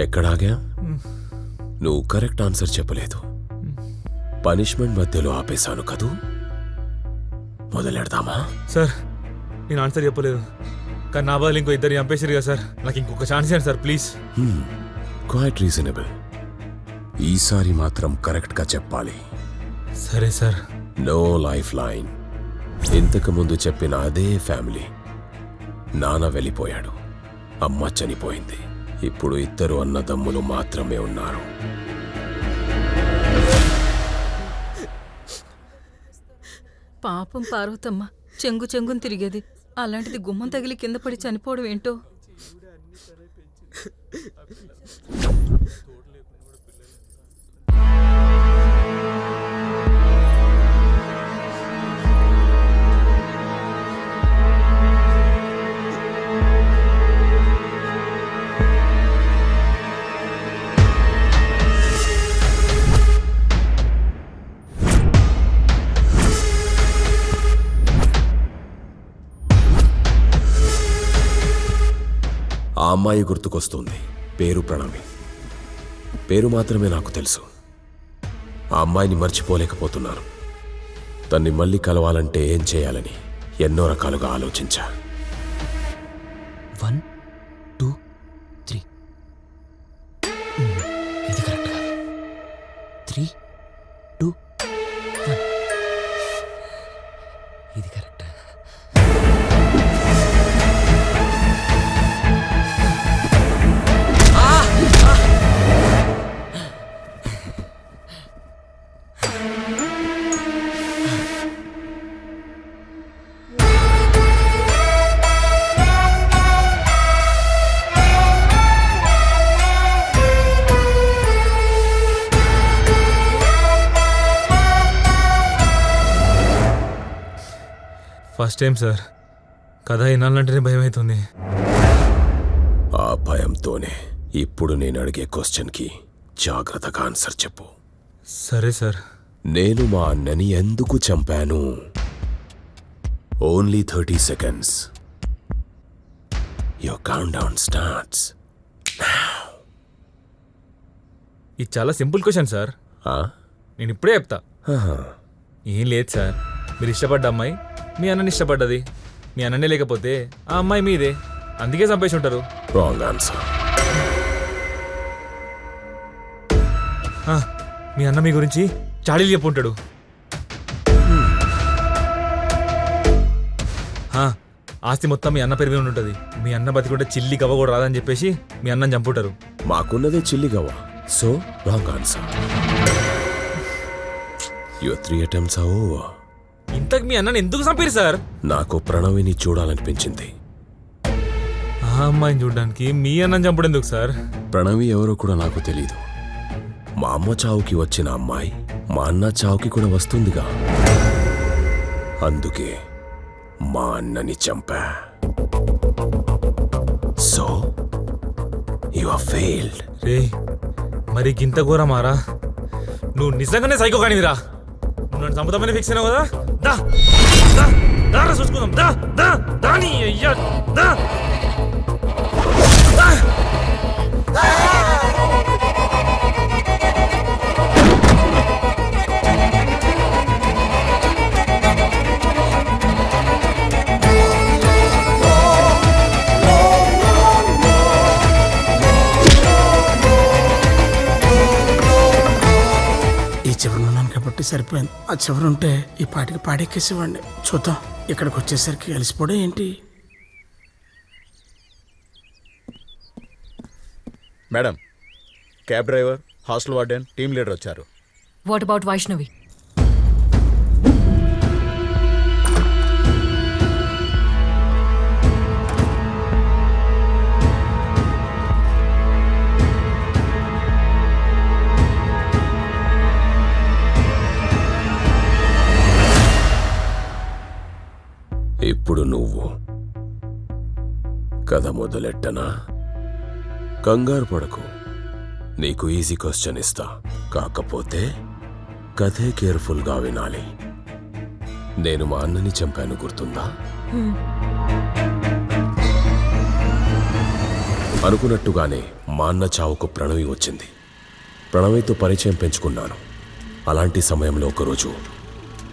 ఎక్కడాగా? నువ్వు కరెక్ట్ ఆన్సర్ చెప్పలేదు. పనిష్మెంట్ మధ్యలో ఆపేశాను కదూ. మొదలెడదామా? సార్ నేను ఆన్సర్ చెప్పలేదు కానీ నా బదులు ఇంకో ఇద్దరు చంపేసారు కదా సార్. నాకు ఇంకొక ఛాన్స్ ఇవ్వండి సార్ ప్లీజ్. Quiet reasonable. ఈసారి మాత్రం కరెక్ట్గా చెప్పాలి. సరే సార్. No life line. ఇంతకు ముందు చెప్పిన అదే ఫ్యామిలీ. నాన్న వెళ్ళిపోయాడు, అమ్మ చనిపోయింది. ఇప్పుడు ఇద్దరు అన్నదమ్ములు మాత్రమే ఉన్నారు. పాపం పార్వతమ్మ చెంగు చెంగుని తిరిగేది. అలాంటిది గుమ్మం తగిలి కింద పడి చనిపోవడం ఏంటో. ఆ అమ్మాయి గుర్తుకొస్తుంది. పేరు ప్రణవి. పేరు మాత్రమే నాకు తెలుసు. ఆ అమ్మాయిని మర్చిపోలేకపోతున్నాను. తన్ని మళ్ళీ కలవాలంటే ఏం చేయాలని ఎన్నో రకాలుగా ఆలోచించా. 1 2 3 ఇది కరెక్ట్గా 3 2 1 ఇది కరెక్ట్. First time sir. కథ వినాలంటేనే భయం అవుతుంది. భయంతోనే ఇప్పుడు నేను అడిగే క్వశ్చన్కి జాగ్రత్తగా ఆన్సర్ చెప్పు. సరే సార్. నేను మా అన్నని ఎందుకు చంపాను? Only 30 seconds. Your countdown starts. ఇది చాలా సింపుల్ క్వశ్చన్ సార్. నేను ఇప్పుడే చెప్తా. ఏం లేదు సార్, మీరు ఇష్టపడ్డ అమ్మాయి మీ అన్నని ఇష్టపడ్డది. మీ అన్ననే లేకపోతే ఆ అమ్మాయి మీదే, అందుకే చంపేసి ఉంటారు. Wrong answer. మీ అన్న మీ గురించి చాడీలు చెప్పుంటాడు. ఆస్తి మొత్తం మీ అన్న పేరు మీద ఉంటుంది. మీ అన్న బతికుంటే చిల్లి గవ్వ కూడా రాదని చెప్పేసి మీ అన్నని చంపుంటారు. మాకున్నదే చిల్లి గవ్వ. So wrong answer. Your 3 attempts are over. ఇంతకు మీ అన్నని ఎందుకు చంపారు సార్? నాకు ప్రణవిని చూడాలనిపించింది. ఆ అమ్మాయిని చూడడానికి మీ అన్నని చంపడం ఎందుకు సార్? ప్రణవి ఎవరో కూడా నాకు తెలీదు. మా అమ్మ చావుకి వచ్చిన అమ్మాయి మా అన్న చావుకి కూడా వస్తుందిగా, అందుకే మా అన్నని చంపా. So you are failed. రే మరి గింత ఘోరమారా? నువ్వు నిజంగానే సైకో కానివిరా. నువ్వు నన్ను చంపుతామని ఫిక్స్ అయినావు కదా. దా దా దా చూసుకుందాం. దా దా దాని అయ్యా దా. చివరినున్నాను కాబట్టి సరిపోయింది. ఆ చివరుంటే ఈ పాటికి పాడెక్కేసేవాడిని. చూద్దాం, ఇక్కడికి వచ్చేసరికి కలిసిపోవడం ఏంటి? Madam, cab driver, hostel warden, team leader వచ్చారు. What about Vaishnavi? ఇప్పుడు నువ్వు కథ మొదలెట్టనా? కంగారు పడకు, నీకు ఈజీ క్వశ్చన్ ఇస్తా. కాకపోతే కథే కేర్ఫుల్గా వినాలి. నేను మా అన్నని చంపాను, గుర్తుందా? అనుకున్నట్టుగానే మా అన్న చావుకు ప్రణవి వచ్చింది. ప్రణవితో పరిచయం పెంచుకున్నాను. అలాంటి సమయంలో ఒకరోజు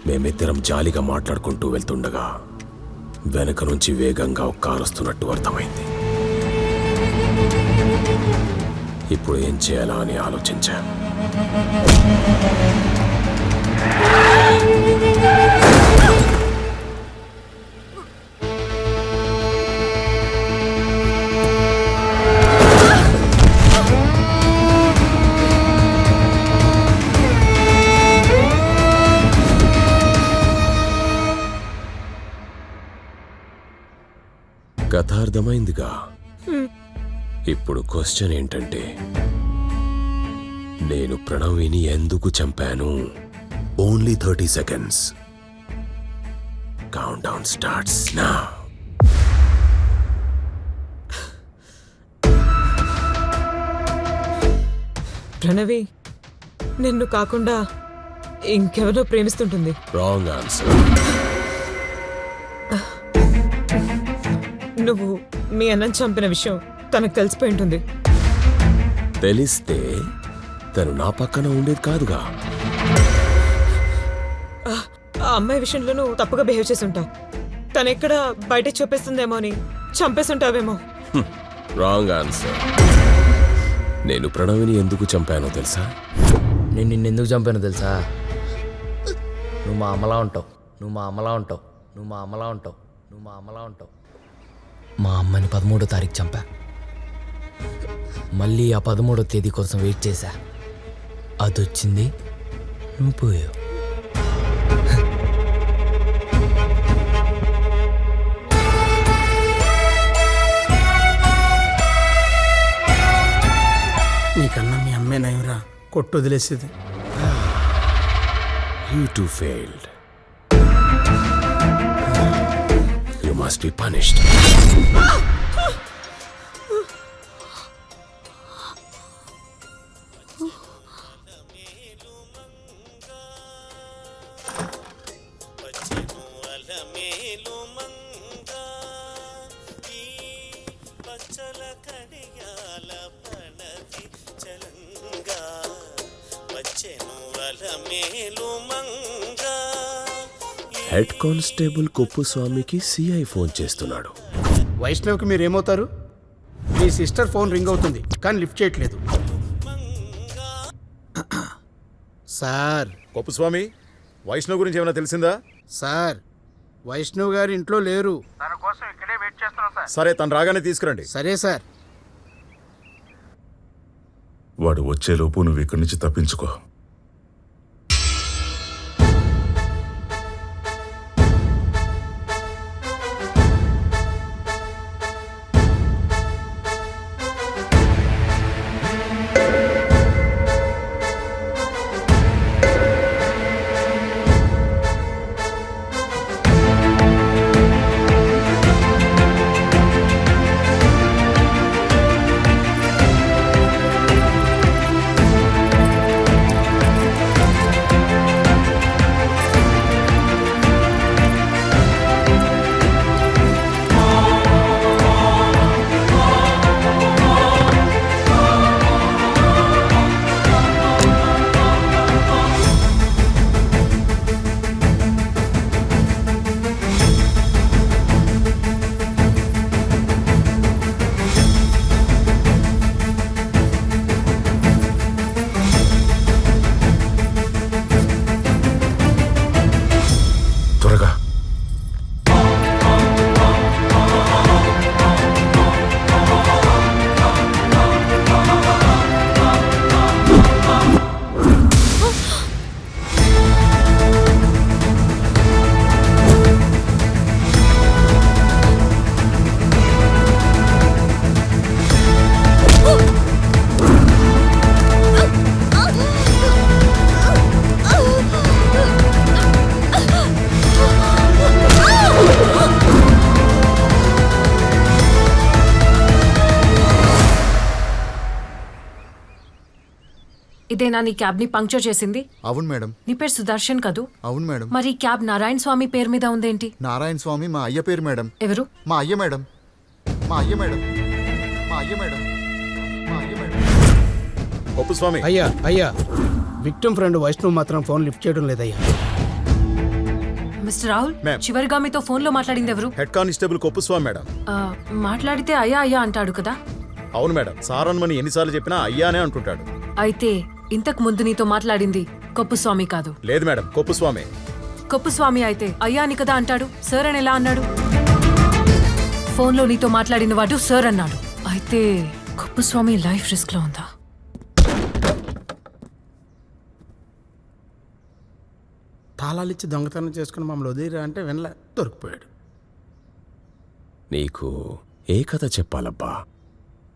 మేమిద్దరం జాలిగా మాట్లాడుకుంటూ వెళ్తుండగా వెనక నుంచి వేగంగా ఒక కారు వస్తున్నట్టు అర్థమైంది. ఇప్పుడు ఏం చేయాలా అని ఆలోచించాను. కథ అర్థమైందిగా. ఇప్పుడు క్వశ్చన్ ఏంటంటే, నేను ప్రణవిని ఎందుకు చంపాను? Only 30 seconds. Countdown starts now. Pranavi నిన్ను కాకుండా ఇంకెవరో ప్రేమిస్తుంటుంది. Wrong answer. నువ్వు మీ అన్నని చంపిన విషయం తనకు తెలిసిపోయి ఉంటుంది. తెలిస్తే తను నా పక్కన ఉండేది కాదుగా. ఆ అమ్మాయి విషయంలో నువ్వు తప్పుగా బిహేవ్ చేసి ఉంటావు. తను ఎక్కడ బయట చూపిస్తుందేమో అని చంపేస్తుంటావేమో. Wrong answer. నేను ప్రణవిని ఎందుకు చంపానో తెలుసా? నేను నిన్నెందుకు చంపానో తెలుసా? నువ్వు మా అమ్మలా ఉంటావు, నువ్వు మా అమ్మలా ఉంటావు, నువ్వు మా అమ్మలా ఉంటావు, నువ్వు మా అమ్మలా ఉంటావు. మా అమ్మని 13వ తారీఖు చంపా. మళ్ళీ ఆ 13వ తేదీ కోసం వెయిట్ చేశా. అదొచ్చింది, నువ్వు పోయావు. నీకన్నా మీ అమ్మే నయంరా, కొట్టు వదిలేసేది. You too failed. You must be punished. Head constable కొప్పుస్వామికి సిఐ ఫోన్ చేస్తున్నాడు. వైష్ణవ్కి మీరేమవుతారు? మీ సిస్టర్ ఫోన్ రింగ్ అవుతుంది కానీ లిఫ్ట్ చేయట్లేదు. సార్ కొప్పుస్వామి, వైష్ణవ్ గురించి ఏమైనా తెలిసిందా? సార్ వైష్ణవ్ గారు ఇంట్లో లేరు. తన కోసం ఇక్కడే వెయిట్ చేస్తున్నాం సార్. సరే, తను రాగానే తీసుకురండి. సరే సార్. వాడు వచ్చేలోపు నువ్వు ఇక్కడి నుంచి తప్పించుకో. ఇదేనా నీ క్యాబ్ ని పంక్చర్ చేసింది? అవును మేడం. నీ పేరు సుదర్శన్ కదూ? అవును మేడం. మరి ఈ క్యాబ్ నారాయణ స్వామి పేరు మీద ఉందేంటి? నారాయణ స్వామి మా అయ్య పేరు మేడం. ఎవరు? మా అయ్య మేడం. మా అయ్య మేడం. మా అయ్య మేడం. మా అయ్య మేడం. కొప్పుస్వామి. అయ్యా విక్టిమ్ ఫ్రెండ్ వైష్ణవ్ మాత్రం ఫోన్ లిఫ్ట్ చేయడం లేదయ్యా. మిస్టర్ రాహుల్, చివరిగా మీతో ఫోన్ లో మాట్లాడింది ఎవరు? Head constable Koppuswamy madam. మాట్లాడితే అయ్యా అంటాడు కదా? అవును మేడం. సారన్మని ఎన్నిసార్లు చెప్పినా అయ్యానే అంటుంటాడు. అయితే ఇంతకు ముందు నీతో మాట్లాడింది కొప్పుస్వామి కాదు? లేదు మేడం, కొప్పుస్వామి. కొప్పుస్వామి అయితే అయ్యా అని కదా అంటాడు? సార్ అని ఎలా అన్నాడు? ఫోన్లో నీతో మాట్లాడిన వాడు సార్ అన్నాడు. అయితే కొప్పుస్వామి లైఫ్ రిస్క్ లో ఉందా? తాళాలిచ్చి దొంగతనం చేసుకుని మమ్మల్ని వదిలిరా అంటే వినలే, దొరికిపోయాడు. నీకు ఏ కథ చెప్పాలబ్బా?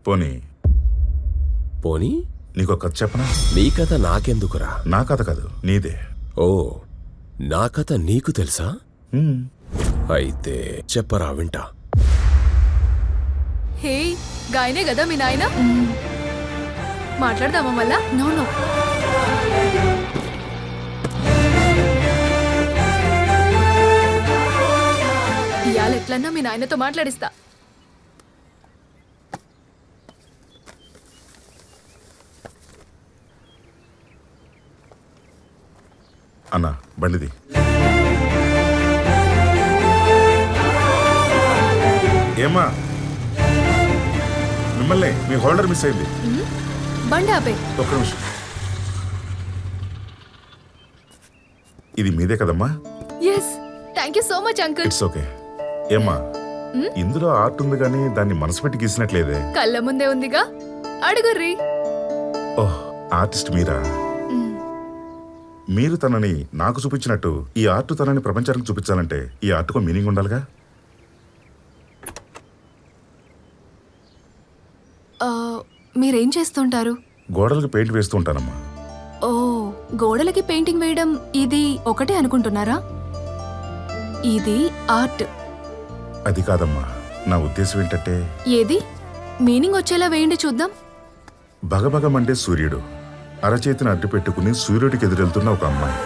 పోనీ నీకు కథ చెప్పనా? నీ కథ నాకెందుకురా? నా కథ కాదు, నీదే. ఓ, నా కథ నీకు తెలుసా? అయితే చెప్పరా, వింటా. హే, గాయనే కదా మీ నాయన? మాట్లాడదామా మళ్ళా? నో. ఇవాళ ఎట్లన్నా మీ నాయనతో మాట్లాడిస్తా. అన్నా, బండిది. ఏమా, మిమ్మల్ని మీ హోల్డర్ మిస్ అయింది. బండి ఆపే. ఒక్క నిమిషం. ఇది మీదే కదమ్మా? Yes, thank you so much uncle. It's okay. ఏమా, ఇందులో ఆర్ట్ ఉంది కానీ దాన్ని మనసు పెట్టి గీసినట్లేదే. కళ్ళ ముందే ఉందిగా, అడుగుర్రి. ఓహ్, ఆర్టిస్ట్ మీరా? మీరు తనని నాకు చూపించినట్టు ఈ ఆర్ట్ తనని ప్రపంచానికి చూపించాలంటే ఈ ఆర్ట్కు మీనింగ్ ఉండాలిగా. మీరేం చేస్తుంటారు? గోడలకు పెయింట్ వేస్తూ ఉంటానమ్మా. ఓ, గోడలకి పెయింటింగ్ వేయడం ఇది ఒకటే అనుకుంటున్నారా? ఇది ఆర్ట్. అది కాదమ్మా, నా ఉద్దేశం ఏంటంటే. ఏది? మీనింగ్ వచ్చేలా వేయండి చూద్దాం. భగభగమంటే సూర్యుడు, అరచేతిని అడ్డు పెట్టుకుని సూర్యుడికి ఎదురెళ్తున్న ఒక అమ్మాయి.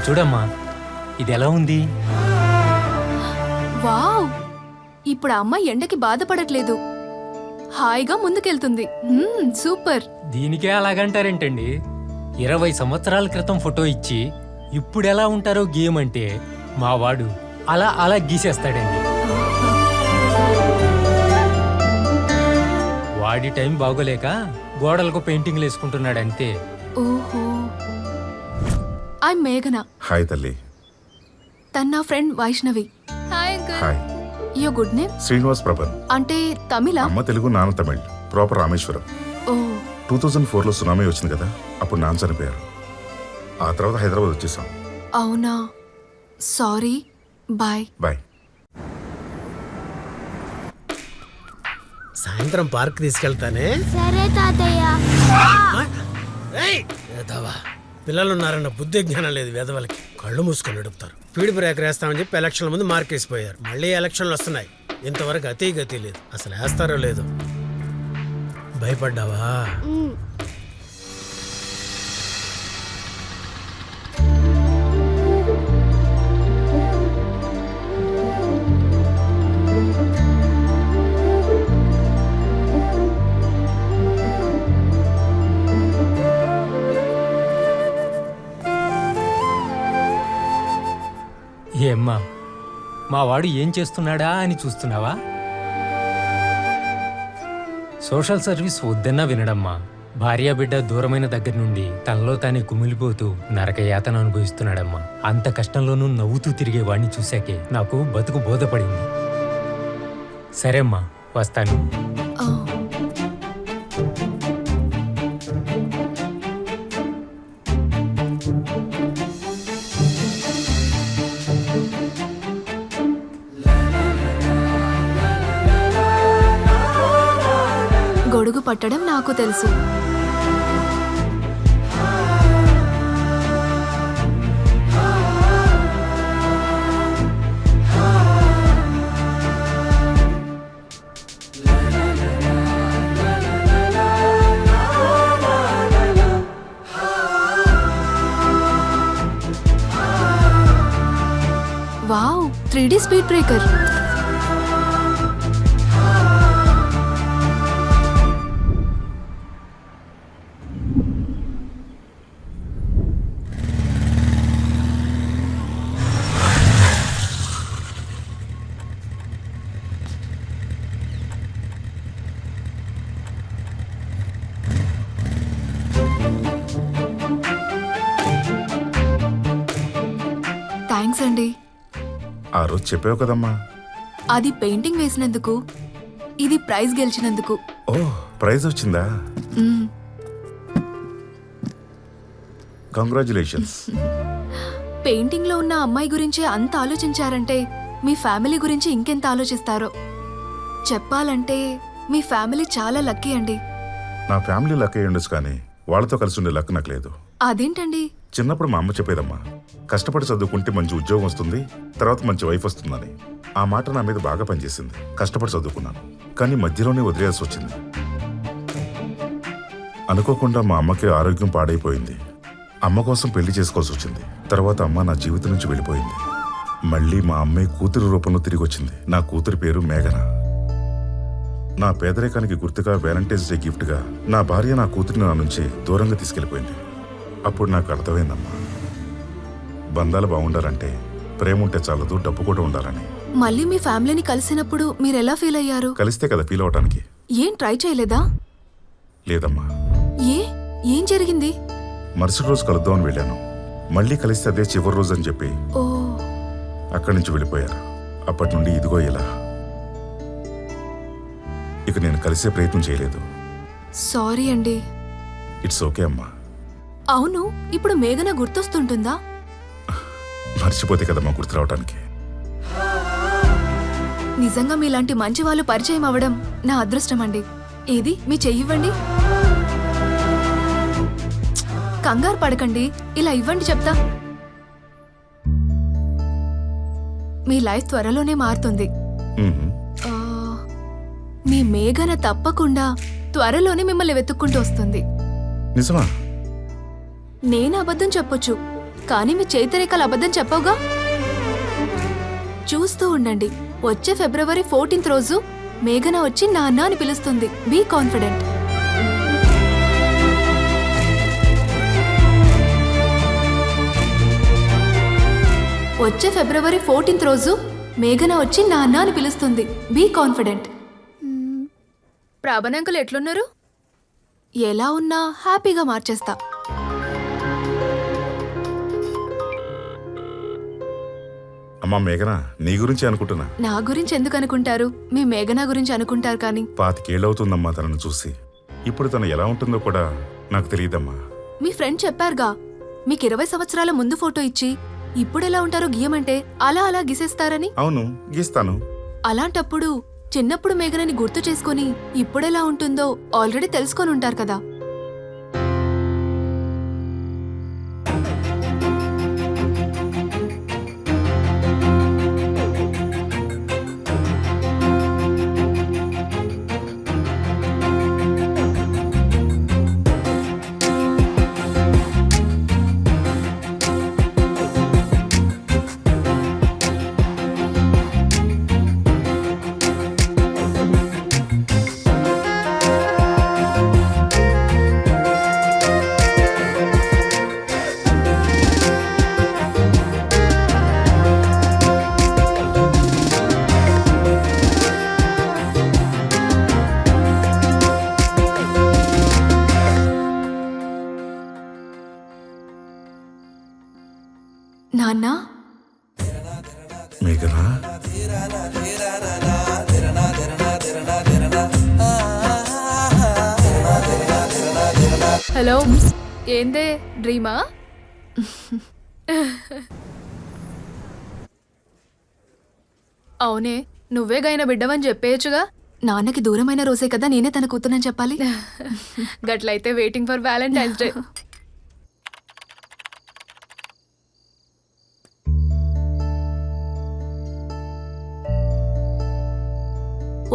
చూడమ్మా ఇది ఎలా ఉంది? వావ్, ఇప్పుడు ఆ అమ్మాయి ఎండకి బాధపడట్లేదు, హాయిగా ముందుకెళ్తుంది. సూపర్. దీనికే అలాగంటారేంటండి? 20 సంవత్సరాల క్రితం ఫోటో ఇచ్చి ఇప్పుడు ఎలా ఉంటారో గీయమంటే మా వాడు అలా అలా గీసేస్తాడండి. వాడి టైం బాగోలేక గోడలకు పెయింటింగ్లు వేసుకుంటున్నాడు అంతే. ఓహో, ఐ మేఘన. హాయ్ తల్లి. తన నా friend Vaishnavi. Hi uncle. Hi. Your good name? Srinivas Prabhan. అంటే తమిళ? అమ్మ తెలుగు, నాన్న తమిళ్. ప్రాపర్ రామేశ్వరం. ఓ. 2004లో సునామీ వచ్చింది కదా, అప్పుడు నాన్న చనిపోయారు. ఆ తర్వాత హైదరాబాద్ వచ్చేసాం. అవునా, సారీ. బాయ్. బాయ్. సాయంత్రం పార్క్ తీసుకెళ్తానే. సరే తాతయ్య. పిల్లలు ఉన్నారన్న బుద్ధి జ్ఞానం లేదు వేదవాళ్ళకి. కళ్ళు మూసుకొని నడుపుతారు. స్పీడ్ బ్రేకర్ వేస్తామని చెప్పి ఎలక్షన్ల ముందు మార్కేసిపోయారు. మళ్ళీ ఎలక్షన్లు వస్తున్నాయి, ఇంతవరకు అతి గతి లేదు. అసలు వేస్తారో లేదు. భయపడ్డావా? ఏమ్మా, మా వాడు ఏం చేస్తున్నాడా అని చూస్తున్నావా? సోషల్ సర్వీస్ వద్దన్నా వినడమ్మా. భార్య బిడ్డ దూరమైన దగ్గర నుండి తనలో తానే కుమిలిపోతూ నరకయాతన అనుభవిస్తున్నాడమ్మా. అంత కష్టంలోనూ నవ్వుతూ తిరిగే వాడిని చూశాకే నాకు బతుకు బోధపడింది. సరేమ్మా, వస్తాను. గొడుగు పట్టడం నాకు తెలుసు. Wow, 3D speed breaker. Thanks అండి. ఆ రోజు చెప్పావు కదమ్మా. అది పెయింటింగ్ వేసినందుకు, ఇది ప్రైజ్ గెలిచినందుకు. ఓ, ప్రైజ్ వచ్చిందా? కంగ్రాచులేషన్స్. పెయింటింగ్ లో ఉన్న అమ్మాయి గురించి అంత ఆలోచించారంటే మీ ఫ్యామిలీ గురించి ఇంకెంత ఆలోచిస్తారో. చెప్పాలంటే మీ ఫ్యామిలీ చాలా లక్కీ అండి. నా ఫ్యామిలీ లక్ అయ్యి ఉండొచ్చు, కానీ వాళ్ళతో కలిసి ఉండే లక్ నాకు లేదు. అదేంటండి? చిన్నప్పుడు మా అమ్మ చెప్పేదమ్మా, కష్టపడి చదువుకుంటే మంచి ఉద్యోగం వస్తుంది, తర్వాత మంచి వైఫ్ వస్తుందని. ఆ మాట నా మీద బాగా పనిచేసింది. కష్టపడి చదువుకున్నాను, కానీ మధ్యలోనే వదిలేయాల్సి వచ్చింది. అనుకోకుండా మా అమ్మకి ఆరోగ్యం పాడైపోయింది. అమ్మ కోసం పెళ్లి చేసుకోవాల్సి వచ్చింది. తర్వాత అమ్మ నా జీవితం నుంచి వెళ్ళిపోయింది. మళ్ళీ మా అమ్మాయి కూతురు రూపంలో తిరిగి వచ్చింది. నా కూతురి పేరు మేఘన. నా పేదరికానికి గుర్తుగా వ్యాలంటైన్స్ డే గిఫ్ట్గా నా భార్య నా కూతురిని నా నుంచి దూరంగా తీసుకెళ్లిపోయింది. అప్పుడు నాకు అర్థమైందమ్మా, బంధాలు బాగుండాలంటే ప్రేమ ఉంటే చాలదు, డబ్బు కూడా ఉండాలని. మళ్ళీ మీ ఫ్యామిలీని కలిసినప్పుడు మీరు ఎలా ఫీల్ అయ్యారు? కలిస్తే కదా ఫీల్ అవటానికి. ఏం ట్రై చేయలేదా? లేదమ్మా. ఏం జరిగింది? మరుసటి రోజు కలుద్దామని వెళ్ళాను. మళ్ళీ కలిస్తే అదే చివరి రోజు అని చెప్పి అక్కడి నుంచి వెళ్ళిపోయారు. అప్పటి నుండి ఇదిగో ఇలా. ఇక నేను కలిసే ప్రయత్నం చేయలేదు. సారీ అండి. ఇట్స్ ఓకే అమ్మా. అవును, ఇప్పుడు మేఘన గుర్తొస్తుంటుందా? మర్చిపోతే కదమ్మా గుర్తు రావడానికి. నిజంగా మీలాంటి మంచి వాళ్ళు పరిచయం అవ్వడం నా అదృష్టం అండి. ఏది మీ చెయ్యివ్వండి. కంగారు పడకండి, ఇలా ఇవ్వండి చెప్తా. మీ లైఫ్ త్వరలోనే మారుతుంది. మీ మేఘన తప్పకుండా త్వరలోనే మిమ్మల్ని వెతుక్కుంటూ వస్తుంది. నిజమా? నేను అబద్ధం చెప్పొచ్చు, కానీ మీ చేతిరేఖలు అబద్ధం చెప్పవుగా. చూస్తూ ఉండండి, వచ్చే ఫిబ్రవరి 14th రోజు మేఘన వచ్చి నాన్న అని పిలుస్తుంది. Be confident. వచ్చే ఫిబ్రవరి 14th రోజు మేఘన వచ్చి నాన్న అని పిలుస్తుంది. Be confident. ప్రాభన్ అంకుల్ ఎట్లున్నారు? ఎలా ఉన్నా హ్యాపీగా మార్చేస్తా. అమ్మా మేఘన, నీ గురించి అనుకుంటున్నా. నా గురించి ఎందుకు అనుకుంటారు? మీ మేఘన గురించి అనుకుంటారు కానీ. 25 ఏళ్ళవుతుందమ్మా తనను చూసి. ఇప్పుడు తను ఎలా ఉంటుందో కూడా నాకు తెలియదమ్మా. మీ ఫ్రెండ్ చెప్పారుగా, మీకు 20 సంవత్సరాల ముందు ఫోటో ఇచ్చి ఇప్పుడెలా ఉంటారో గీయమంటే అలా గీసేస్తారని. అవును, గీస్తాను. అలాంటప్పుడు చిన్నప్పుడు మేఘనని గుర్తు చేసుకుని ఇప్పుడెలా ఉంటుందో ఆల్రెడీ తెలుసుకొని ఉంటారు కదా. నాన్న, మేఘన, హలో. ఏందే డ్రీమా? అవునే, నువ్వే గైన బిడ్డవని చెప్పేయచ్చుగా. నాన్నకి దూరమైన రోజే కదా నేనే తన కూతురని చెప్పాలి. గట్లయితే వెయిటింగ్ ఫర్ వ్యాలంటైన్స్ డే.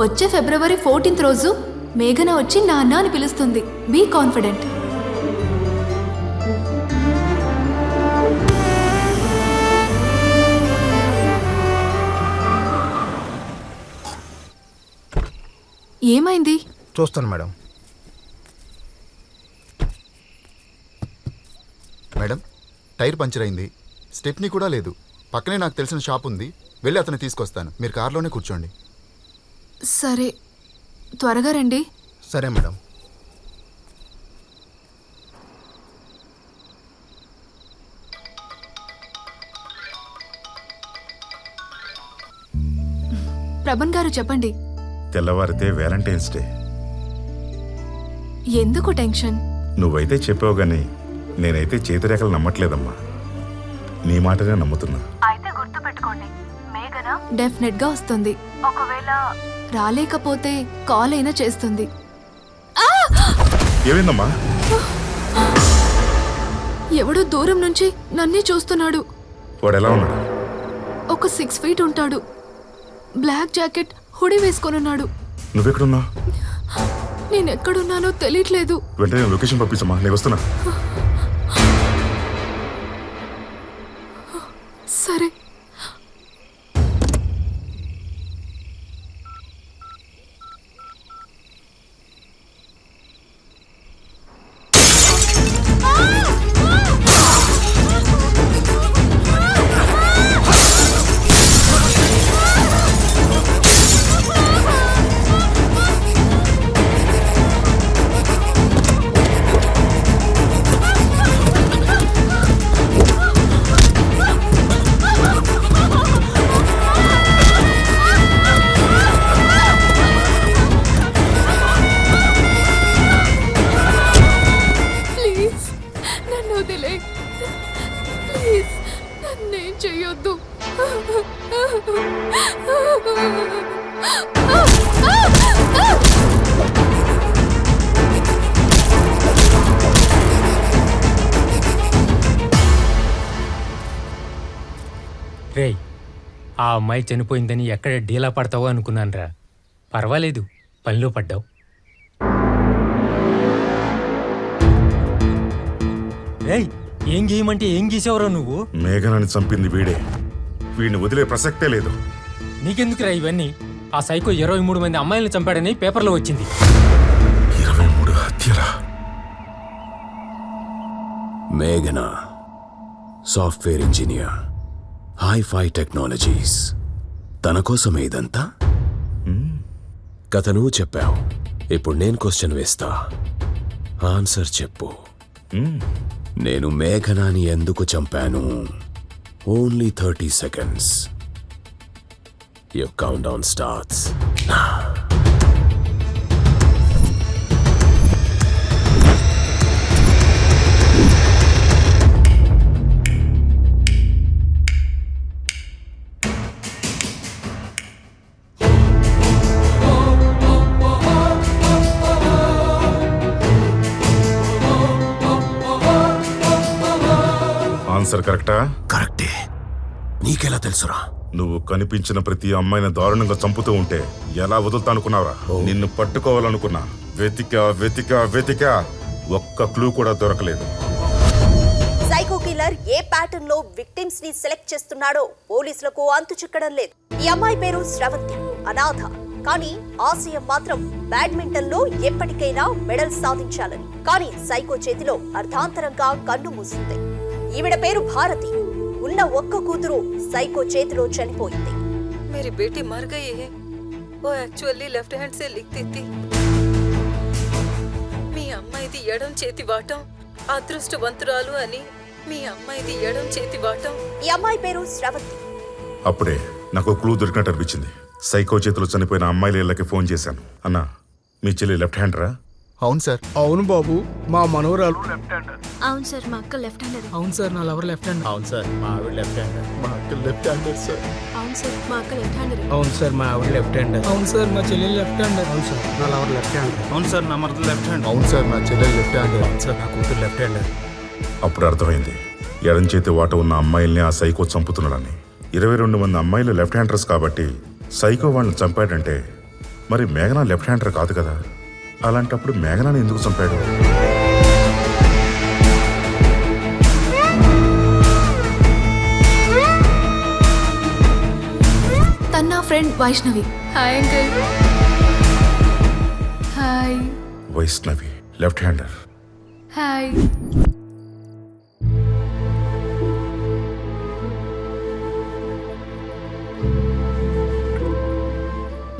వచ్చే ఫిబ్రవరి 14th రోజు మేఘన వచ్చి నాన్న అని పిలుస్తుంది. Be confident. ఏమైంది? చూస్తాను మేడం. మేడం, టైర్ పంచర్ అయింది. స్టెప్నీ కూడా లేదు. పక్కనే నాకు తెలిసిన షాప్ ఉంది. వెళ్ళి అతను తీసుకొస్తాను. మీరు కార్లోనే కూర్చోండి. సరే, త్వరగా రండి. సరే మేడం. ప్రభన్ గారు చెప్పండి. తెల్లవారితే వ్యాలంటైన్స్ డే. ఎందుకు టెన్షన్? నువ్వైతే చెప్పావు గాని నేనైతే చేతిరేఖలు నమ్మట్లేదమ్మా. నీ మాటనే నమ్ముతున్నా. అయితే గుర్తు పెట్టుకోండి, మేఘన డెఫినెట్ గా వస్తుంది. ఒకవేళ రాలేకపోతే కాల్ అయినా చేస్తుంది. ఏమైందమ్మా? ఎవడో దూరం నుంచి నన్నే చూస్తున్నాడు. వాడు ఎలా ఉన్నాడు? ఒక 6 feet ఉంటాడు. బ్లాక్ జాకెట్, హుడీ వేసుకొనున్నాడు. నువ్వెక్కడున్నా? నేనెక్కడున్నానో తెలియట్లేదు. వెంటనే లొకేషన్ పంపించమ్మా, నేను వస్తున్నా. సరే. రేయ్, ఆ అమ్మాయి చనిపోయిందని ఎక్కడ డీలా పడతావో అనుకున్నానురా. పర్వాలేదు, పనిలో పడ్డావు. రేయ్, ఏం గీయమంటే ఏం గీసేవరా నువ్వు? మేఘనాన్ని చంపింది వీడే. వీడిని వదిలే ప్రసక్తే లేదు. నీకెందుకురా ఇవన్నీ? ఆ సైకో 23 మంది అమ్మాయిలను చంపాడని పేపర్లో వచ్చింది. 23 హత్యలా? మేఘనా సాఫ్ట్వేర్ ఇంజనీర్, హైఫై టెక్నాలజీస్. తన కోసమే ఇదంతా? కథ నువ్వు చెప్పావు, ఇప్పుడు నేను క్వశ్చన్ వేస్తా, ఆన్సర్ చెప్పు. నేను మేఘనాని ఎందుకు చంపాను? Only 30 seconds. Your countdown starts now. Answer కరెక్టా? కరెక్టే. నీకెలా తెలుసురా? నువ్వు కనిపించిన ప్రతి అమ్మాయిని దారుణంగా చంపుతూ ఉంటే ఎలా వదులుతా అనుకున్నావురా? నిన్ను పట్టుకోవాలనుకున్నా, వెతికా ఒక్క క్లూ కూడా దొరకలేదు. సైకో కిల్లర్ ఏ ప్యాటర్న్ లో విక్టిమ్స్ ని సెలెక్ట్ చేస్తున్నాడో పోలీసులకు అంతు చిక్కడం లేదు. ఈ అమ్మాయి పేరు శ్రవంతి, అనాథ. కానీ ఆశయం మాత్రం బ్యాడ్మింటన్ లో ఎప్పటికైనా మెడల్ సాధించాలని. కానీ సైకో చేతిలో అర్ధాంతరంగా కన్ను మూసింది. ఈవిడ పేరు భారతి. ఉన్న ఒక్క కూతురు సైకో చేతిలో చనిపోయింది. मेरी बेटी मर गई है। वो एक्चुअली लेफ्ट हैंड से लिखती थी। మీ అమ్మాయిది ఎడం చేతి వాటం, అదృష్టవంతురాలు అని. మీ అమ్మాయిది ఎడం చేతి వాటం. ఈ అమ్మాయి పేరు శ్రవంతి. అప్పుడే నాకు క్లూ దొరికినట్టు అనిపించింది. సైకో చేతిలో చనిపోయిన అమ్మాయిల ఇళ్ళకి ఫోన్ చేశాను. అన్నా, మీ చెల్లి లెఫ్ట్ హ్యాండరా? అవును సార్. అవును బాబు, మా మనవరాలు లెఫ్ట్ హ్యాండర్. అవును సార్, మా అక్క లెఫ్ట్ హ్యాండర్. అవును సార్, నా లవర్ లెఫ్ట్ హ్యాండర్. అవును సార్, మా ఆవిడ లెఫ్ట్ హ్యాండర్. మా అక్క లెఫ్ట్ హ్యాండర్ సార్. అవును సార్, మా అక్క లెఫ్ట్ హ్యాండర్. అవును సార్, మా ఆవిడ లెఫ్ట్ హ్యాండర్. అవును సార్, మా చెల్లెలు లెఫ్ట్ హ్యాండర్. అవును సార్, నా లవర్ లెఫ్ట్ హ్యాండర్. అవును సార్, నా మరద లెఫ్ట్ హ్యాండర్. అవును సార్, నా చెల్లెలు లెఫ్ట్ హ్యాండర్. అవును సార్, నా కూతురు లెఫ్ట్ హ్యాండర్. అప్పుడు అర్థమైంది, ఎడం చేతి వాట ఉన్న అమ్మాయిల్ని ఆ సైకో చంపుతున్నాడని. 22 మంది అమ్మాయిలు లెఫ్ట్ హ్యాండర్స్ కాబట్టి సైకో వాళ్ళని చంపాడంటే మరి మేఘనా లెఫ్ట్ హ్యాండర్ కాదు కదా. అలాంటప్పుడు మేఘనాని ఎందుకు చంపాడు? తన నా friend Vaishnavi. Hi uncle. Hi. Vaishnavi left hander. Hi.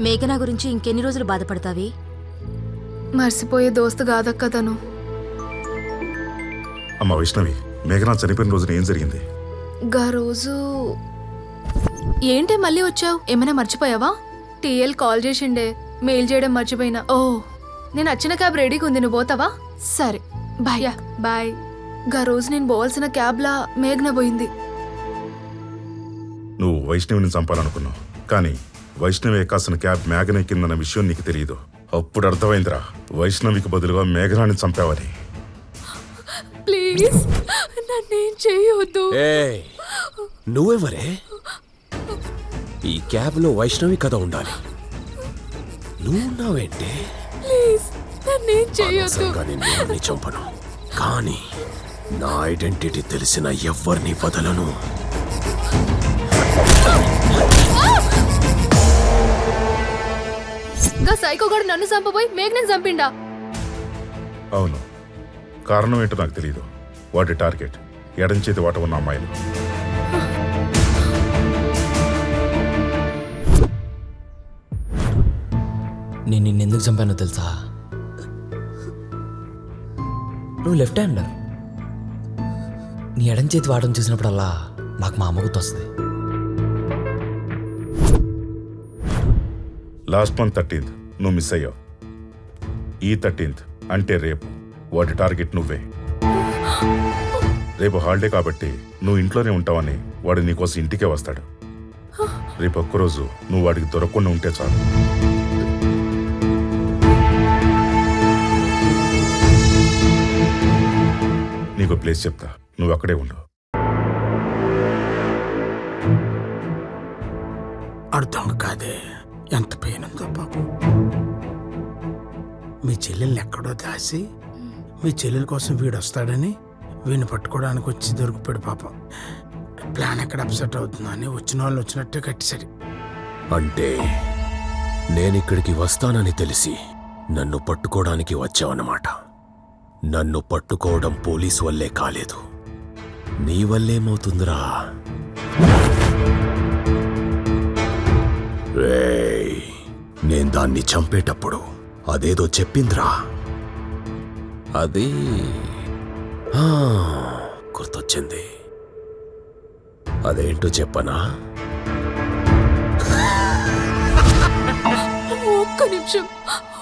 మేఘనా గురించి ఇంకెన్ని రోజులు బాధపడతావి? మర్చిపోయే దోస్తు కాదక్క తను. అమ్మ వైష్ణవి, మేఘనా చనిపోయిన రోజున ఏం జరిగింది? గా రోజు ఏంటే మళ్ళీ వచ్చావు? ఏమైనా మర్చిపోయావా? టీఎల్ కాల్ చేసిండే, మెయిల్ చేయడం మర్చిపోయినా. ఓ, నేను వచ్చిన క్యాబ్ రెడీగా ఉంది, నువ్వు పోతావా? సరే బాయ్. బాయ్. గా రోజు నేను పోవాల్సిన క్యాబ్లా మేఘన పోయింది. నువ్వు వైష్ణవిని చంపాలనుకున్నావు, కానీ వైష్ణవి ఎక్కాల్సిన క్యాబ్ మేఘన ఎక్కిందన్న విషయం నీకు తెలియదు. అప్పుడు అర్థమైందిరా, వైష్ణవికి బదులుగా మేఘనాన్ని చంపావని. ప్లీజ్ నన్నేం చేయొద్దు. నువ్వెవరే? ఈ క్యాబ్ లో వైష్ణవి కథ ఉండాలి. నువ్వున్నావేంటే? ప్లీజ్ నన్నేం చేయొద్దు. నేను చంపను, కానీ నా ఐడెంటిటీ తెలిసిన ఎవ్వరిని వదలను. గా సైకోగాడు నన్ను చంపబోయి మేఘనని చంపిండా? అవును, కారణం ఏంటో నాకు తెలియదు. వాటి టార్గెట్ ఎడం చేతి వాట ఉన్న అమ్మాయిలు. నేను నిన్నెందుకు చంపానో తెలుసా? నువ్వు లెఫ్ట్ హ్యాండర్. నీ ఎడం చేతి వాడడం చూసినప్పుడల్లా నాకు మా అమ్మ గుర్తొస్తుంది. లాస్ట్ మంత్ 13th నువ్వు మిస్ అయ్యావు. ఈ 13th అంటే రేపు వాటి టార్గెట్ నువ్వే. రేపు హాలిడే కాబట్టి నువ్వు ఇంట్లోనే ఉంటావని వాడు నీకోసం ఇంటికే వస్తాడు. రేపు ఒక్కరోజు నువ్వు వాడికి దొరకకుండా ఉంటే చాలు. నీకు ప్లేస్ చెప్తా, నువ్వు అక్కడే ఉండు. అర్థం కాదే ఎంత పెయిన్ ఉందో బాబు. మీ చెల్లెల్ని ఎక్కడో దాసి మీ చెల్లెల కోసం వీడు వస్తాడని వీడిని పట్టుకోవడానికి వచ్చి దొరికిపోయాడు పాపం. ప్లాన్ ఎక్కడ అప్సెట్ అవుతుందో అని వచ్చిన వాళ్ళు వచ్చినట్టే కట్టేశాడు. అంటే నేనిక్కడికి వస్తానని తెలిసి నన్ను పట్టుకోవడానికి వచ్చావన్నమాట. నన్ను పట్టుకోవడం పోలీసు వల్లే కాలేదు, నీ వల్లేమవుతుందిరా? రేయ్, నేను దాన్ని చంపేటప్పుడు అదేదో చెప్పిందిరా. అది గుర్తొచ్చింది. అదేంటో చెప్పనా?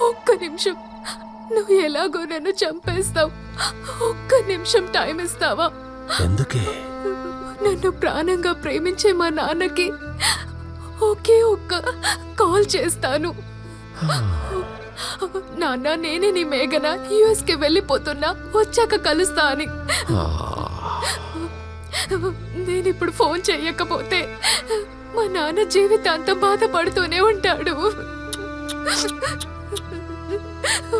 ఒక్క నిమిషం నువ్వు ఎలాగో నన్ను చంపేస్తావు. ఒక్క నిమిషం టైం ఇస్తావా? ఎందుకే? నన్ను ప్రాణంగా ప్రేమించే మా నాన్నకి ఒకే ఒక్క కాల్ చేస్తాను. నాన్న, నేనే నీ మేఘన, యుఎస్కి వెళ్ళిపోతున్నా, వచ్చాక కలుస్తా అని. నేనిప్పుడు ఫోన్ చెయ్యకపోతే మా నాన్న జీవితాంతం బాధపడుతూనే ఉంటాడు.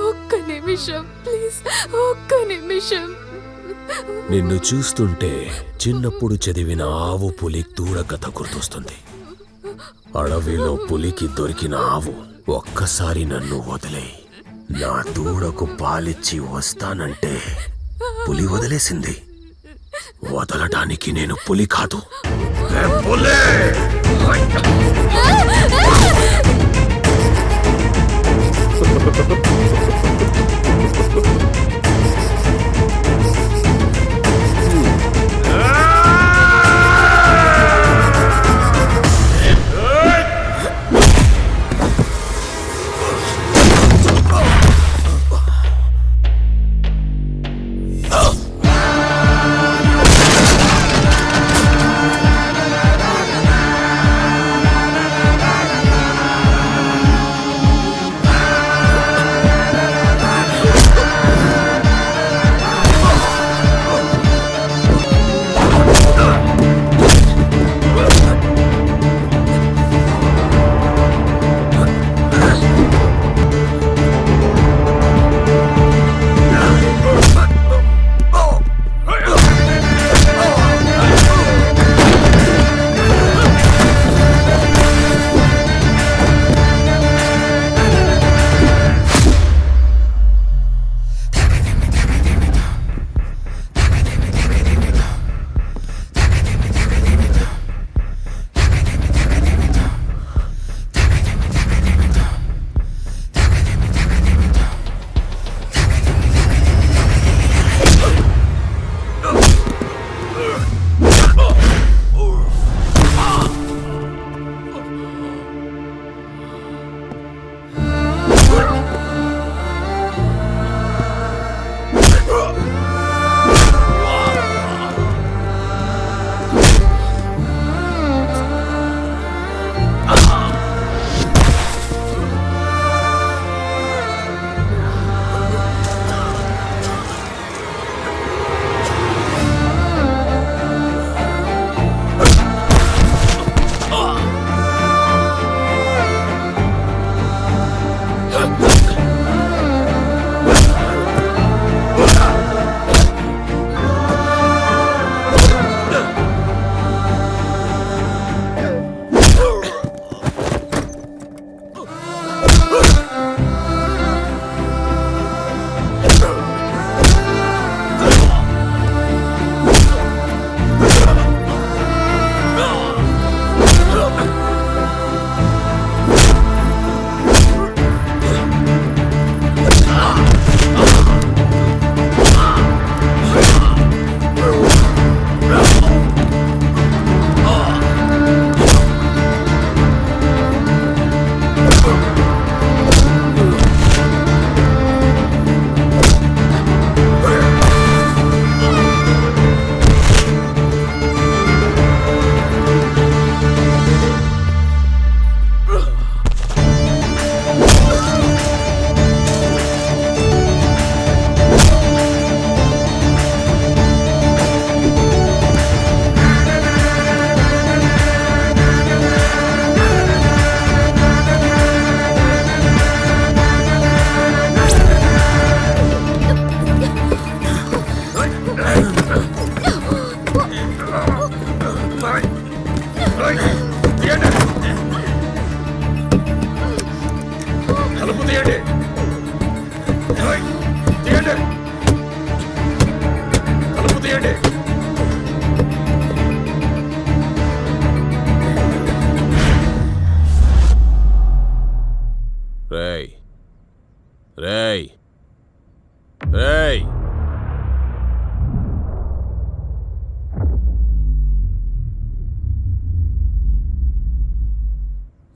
ఒక్క నిమిషం ప్లీజ్, ఒక్క నిమిషం. నిన్ను చూస్తుంటే చిన్నప్పుడు చదివిన ఆవు పులి దూడ కథ గుర్తొస్తుంది. అడవిలో పులికి దొరికిన ఆవు ఒక్కసారి నన్ను వదిలే నా దూడకు పాలిచ్చి వస్తానంటే పులి వదిలేసింది. వదలడానికి నేను పులి కాదు.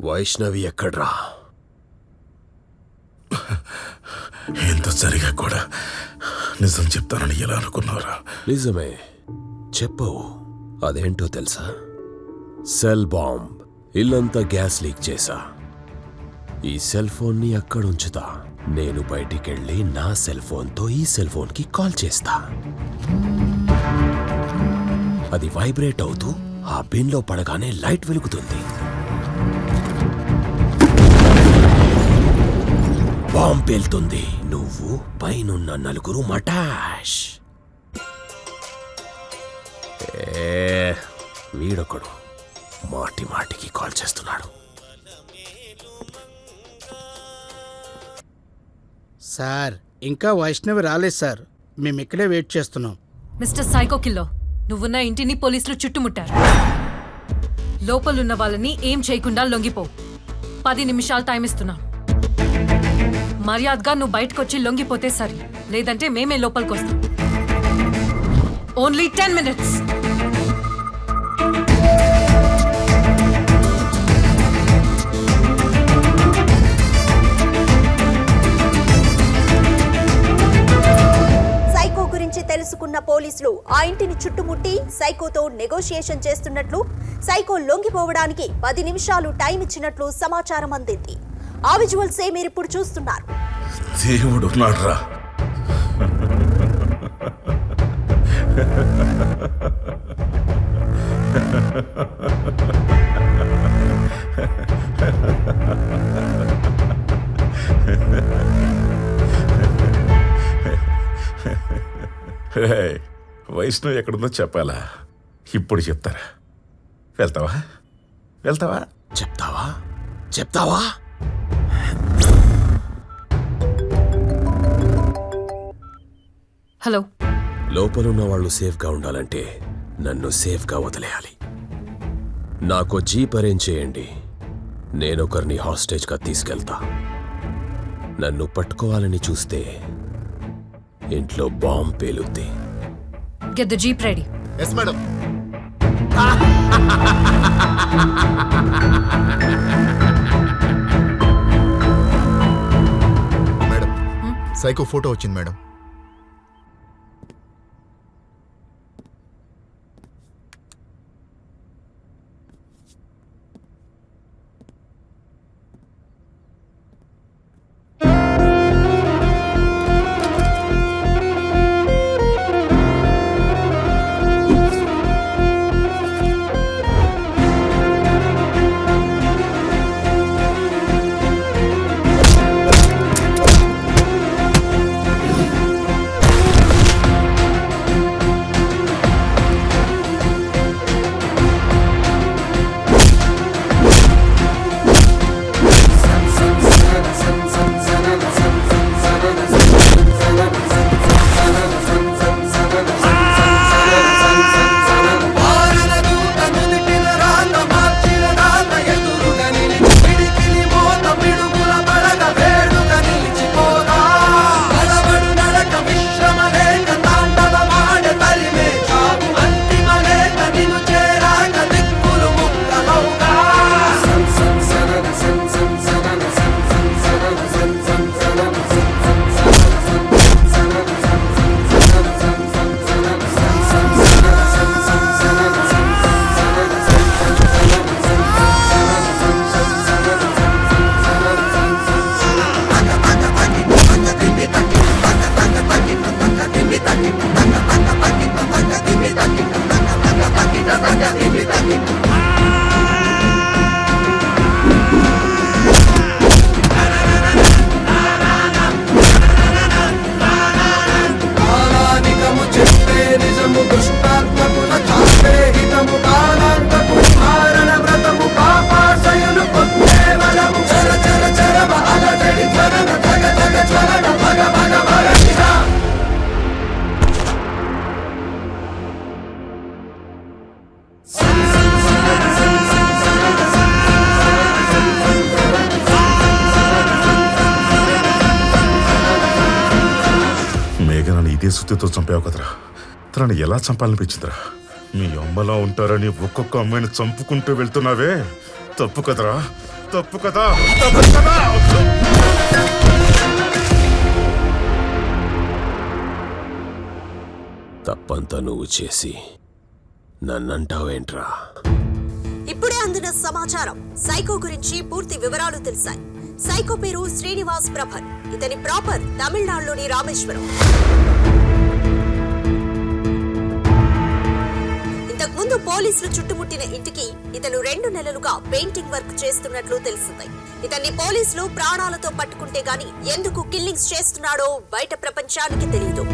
వైష్ణవి ఎక్కడ్రా? ఎంత జరిగా కూడా నిజం చెప్తానని ఎలా అనుకున్నారా? నిజమే, చెప్పవు. అదేంటో తెలుసా? Cell bomb. ఇల్లంతా గ్యాస్ లీక్ చేశా. ఈ సెల్ ఫోన్ని అక్కడుంచుతా. నేను బయటికెళ్ళి నా సెల్ ఫోన్తో ఈ సెల్ ఫోన్కి కాల్ చేస్తా. అది వైబ్రేట్ అవుతూ ఆ బిన్లో పడగానే లైట్ వెలుగుతుంది. బాంబ్ పేలుతుంది. నువ్వు పైనున్న నలుగురు మటాష్. వీడొకడు మాటి మాటికి కాల్ చేస్తున్నాడు. సార్ ఇంకా వైష్ణవి రాలేదు సార్. మేము ఇక్కడే వెయిట్ చేస్తున్నాం. మిస్టర్ సైకో కిల్లర్, నువ్వున్న ఇంటిని పోలీసులు చుట్టుముట్టారు. లోపలున్న వాళ్ళని ఏం చేయకుండా లొంగిపో. 10 నిమిషాలు టైం ఇస్తున్నాం. మర్యాదగా నువ్వు బయటకొచ్చి లొంగిపోతే సరి, లేదంటే మేమే లోపలికి వస్తాం. Only 10 minutes. సైకో గురించి తెలుసుకున్న పోలీసులు ఆ ఇంటిని చుట్టుముట్టి సైకోతో నెగోషియేషన్ చేస్తున్నట్లు, సైకో లొంగిపోవడానికి 10 నిమిషాలు టైం ఇచ్చినట్లు సమాచారం అందింది. ఆ విజువల్సే మీరు ఇప్పుడు చూస్తున్నారు. దేవుడు నాడ్రా. వైష్ణవ్ ఎక్కడుందో చెప్పాలా? ఇప్పుడు చెప్తారా? వెళ్తావా? వెళ్తావా? చెప్తావా? చెప్తావా? హలో. లోపలున్న వాళ్ళు సేఫ్గా ఉండాలంటే నన్ను సేఫ్గా వదిలేయాలి. నాకు జీప్ అరేంజ్ చేయండి. నేనొకరిని హాస్టేజ్గా తీసుకెళ్తా. నన్ను పట్టుకోవాలని చూస్తే ఇంట్లో బాంబ్ పేలుద్ది. Get the jeep ready. Yes madam. Madam, psycho photo వచ్చింది మేడం. ఇదే సుత్తితో చంపావు కదరా. తనని ఎలా చంపాలనిపించిందిరా? మీ అమ్మలా ఉంటారని ఒక్కొక్క అమ్మాయిని చంపుకుంటూ వెళ్తున్నావే, తప్పు కదరా. తప్పు కదా, తప్పు కదా. తప్పంతా నువ్వు చేసి నన్నంటావేంట్రా? ఇప్పుడే అందిన సమాచారం. సైకో గురించి పూర్తి వివరాలు తెలిసాయి. సైకో పేరు శ్రీనివాస్ ప్రభన్. ఇతని ప్రాపర్ తమిళనాడులోని రామేశ్వరం. ఇంతకుముందు పోలీసులు చుట్టుముట్టిన ఇంటికి ఇతను 2 నెలలుగా పెయింటింగ్ వర్క్ చేస్తున్నట్లు తెలిసింది. ఇతన్ని పోలీసులు ప్రాణాలతో పట్టుకుంటే గాని ఎందుకు కిల్లింగ్స్ చేస్తున్నాడో బయట ప్రపంచానికి తెలియదు.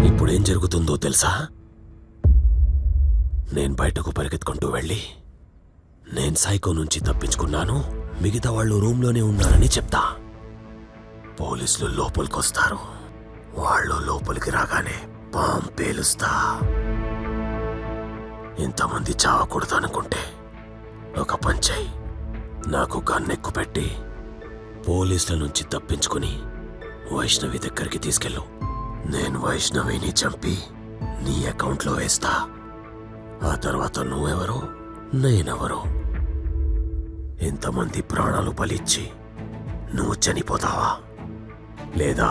ఇప్పుడేం జరుగుతుందో తెలుసా? నేను బయటకు పరిగెత్తుకుంటూ వెళ్ళి నేను సైకో నుంచి తప్పించుకున్నాను, మిగతా వాళ్ళు రూమ్లోనే ఉన్నారని చెప్తా. పోలీసులు లోపలికొస్తారు. వాళ్ళు లోపలికి రాగానే బాంబ్ పేలుస్తా. ఇంతమంది చావకూడదు అనుకుంటే ఒక పంచై నాకు గన్నెక్కు పెట్టి పోలీసుల నుంచి తప్పించుకుని వైష్ణవి దగ్గరికి తీసుకెళ్ళు. నేను వైష్ణవిని చంపి నీ అకౌంట్లో వేస్తా. ఆ తర్వాత నువ్వెవరో నేనెవరో. ఇంతమంది ప్రాణాలు బలిచ్చి నువ్వు చనిపోతావా, లేదా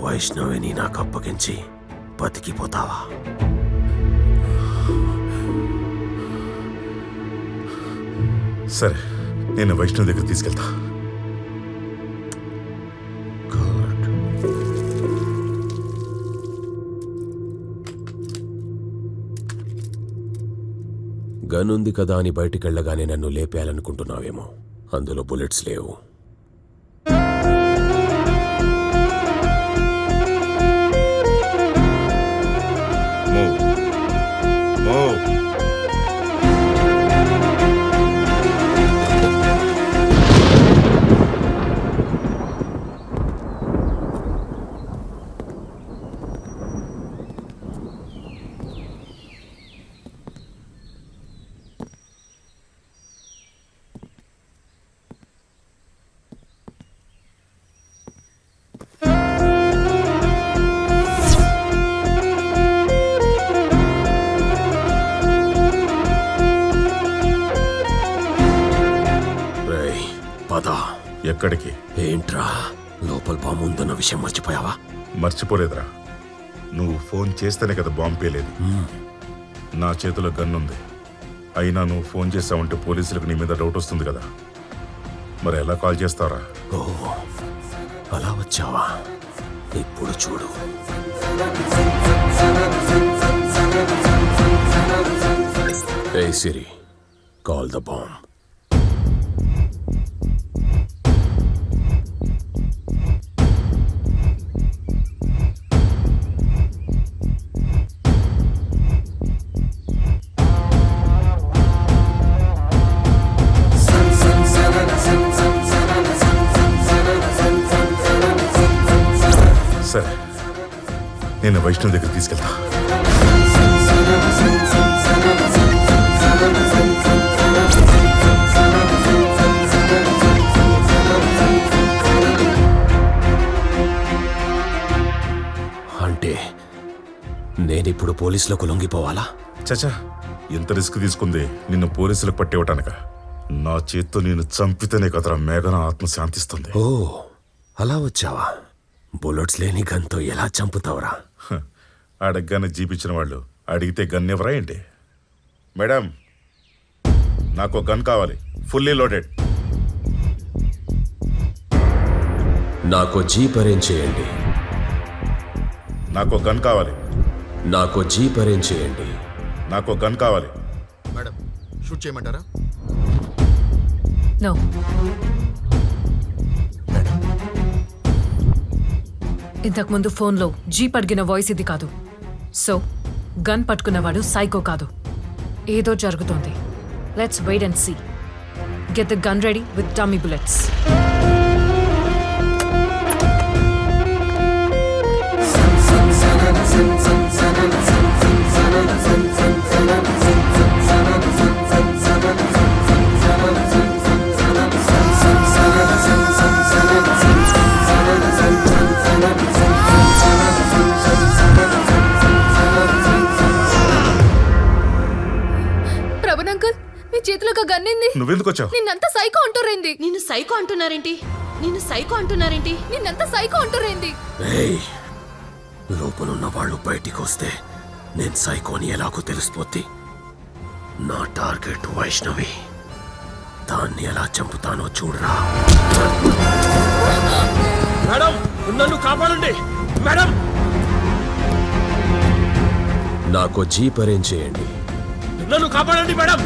వైష్ణవిని నాకు అప్పగించి బతికిపోతావా? సరే, నేను వైష్ణవి దగ్గర తీసుకెళ్తా. గన్ ఉంది కదా అని బయటికెళ్ళగానే నన్ను లేపేయాలనుకుంటున్నావేమో. అందులో బుల్లెట్స్ లేవు. ఎక్కడికి? ఏంట్రా, లోపల బాంబు ఉందన్న విషయం మర్చిపోయావా? మర్చిపోలేదురా. నువ్వు ఫోన్ చేస్తేనే కదా బాంబు పేలేదు. నా చేతిలో గన్ ఉంది. అయినా నువ్వు ఫోన్ చేసావంటే పోలీసులకు నీ మీద డౌట్ వస్తుంది కదా. మరి ఎలా కాల్ చేస్తారా? ఓ, అలా వచ్చావా? ఇప్పుడు చూడు. Hey Siri, call the bomb. సరే, నేను వైష్ణవి దగ్గర తీసుకెళ్తా. అంటే నేనిప్పుడు పోలీసులకు లొంగిపోవాలా? చచా, ఎంత రిస్క్ తీసుకుంది నిన్ను పోలీసులకు పట్టివ్వటానిక. నా చేత్తో నేను చంపితేనే కదరా మేఘన ఆత్మ శాంతిస్తుంది. ఓ, అలా వచ్చావా? బుల్లెట్స్ లేని గన్తో ఎలా చంపుతావురా? అడగ్గానే జీపించిన వాళ్ళు అడిగితే గన్ ఎవరా ఏంటి? మేడం, నాకు గన్ కావాలి, ఫుల్లీ లోడెడ్. నాకు జీప్ అరేంజ్ చేయండి. నాకు గన్ కావాలి. నాకు జీప్ అరేంజ్ చేయండి. నాకు గన్ కావాలి. మేడం, షూట్ చేయమంటారా? నో. ఇంతకుముందు ఫోన్లో జీప్ అడిగిన వాయిస్ ఇది కాదు. సో గన్ పట్టుకున్నవాడు సైకో కాదు. ఏదో జరుగుతోంది. Let's wait and see. Get the gun ready with dummy bullets. నాకు గన్నింది. నువ్వెందుకు వచ్చావు? నిన్నంతా సైకో అంటురేంది. నిన్ను సైకో అంటున్నారేంటి? నిన్నంతా సైకో అంటురేంది. లోపలున్న వాళ్ళు బయటికి వస్తే నేను సైకోని ఎలాగో తెలిసిపోద్ది. నా టార్గెట్ వైష్ణవి. దాన్ని ఎలా చంపుతానో చూడరా. మేడం, నన్ను కాపాడండి మేడం. నాకు జీప్ అరేంజ్ చేయండి. నన్ను కాపాడండి మేడం.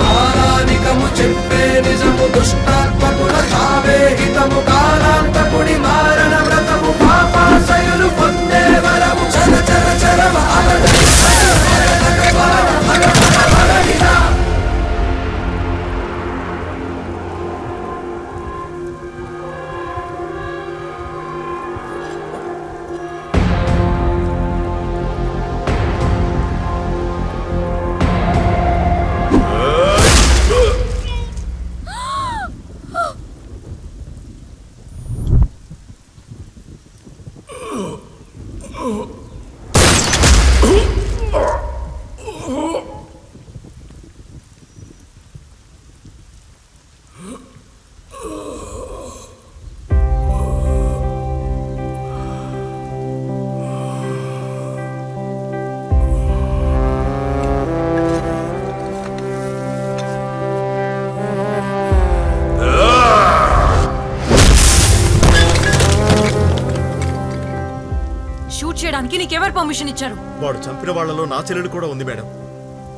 కాలానికము చెప్పే నిజము దుష్టాత్మకుల చావే హితము కాలాంతకుడి మారణ వ్రతము పాపాశయులు పొందే వరము చర చర చరమ షూట్ చేయడానికి నీకెవరు పర్మిషన్ ఇచ్చారు? వాడు చంపిన వాళ్ళలో నా చెల్లెలు కూడా ఉంది మేడం.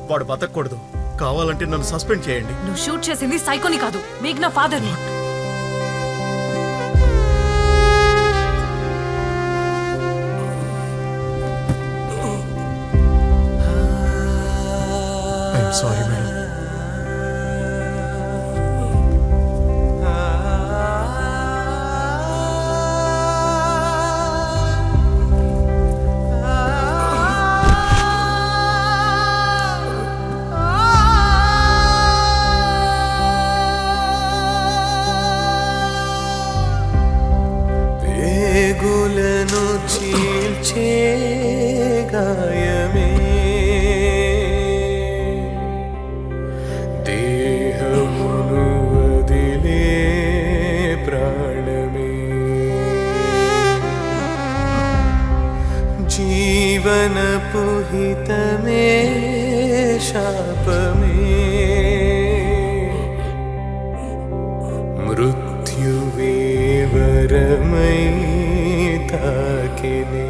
వాడు బతకూడదు. కావాలంటే నన్ను సస్పెండ్ చేయండి. నువ్వు షూట్ చేసింది సైకోని కాదు, మేఘ్నా ఫాదర్ని. I'm sorry madam. పేగులను చీల్చే గాయమే దేహమును వదిలే ప్రాణమే జీవనపు హితమే శాపమే మృత్యువే వరమై తాకినే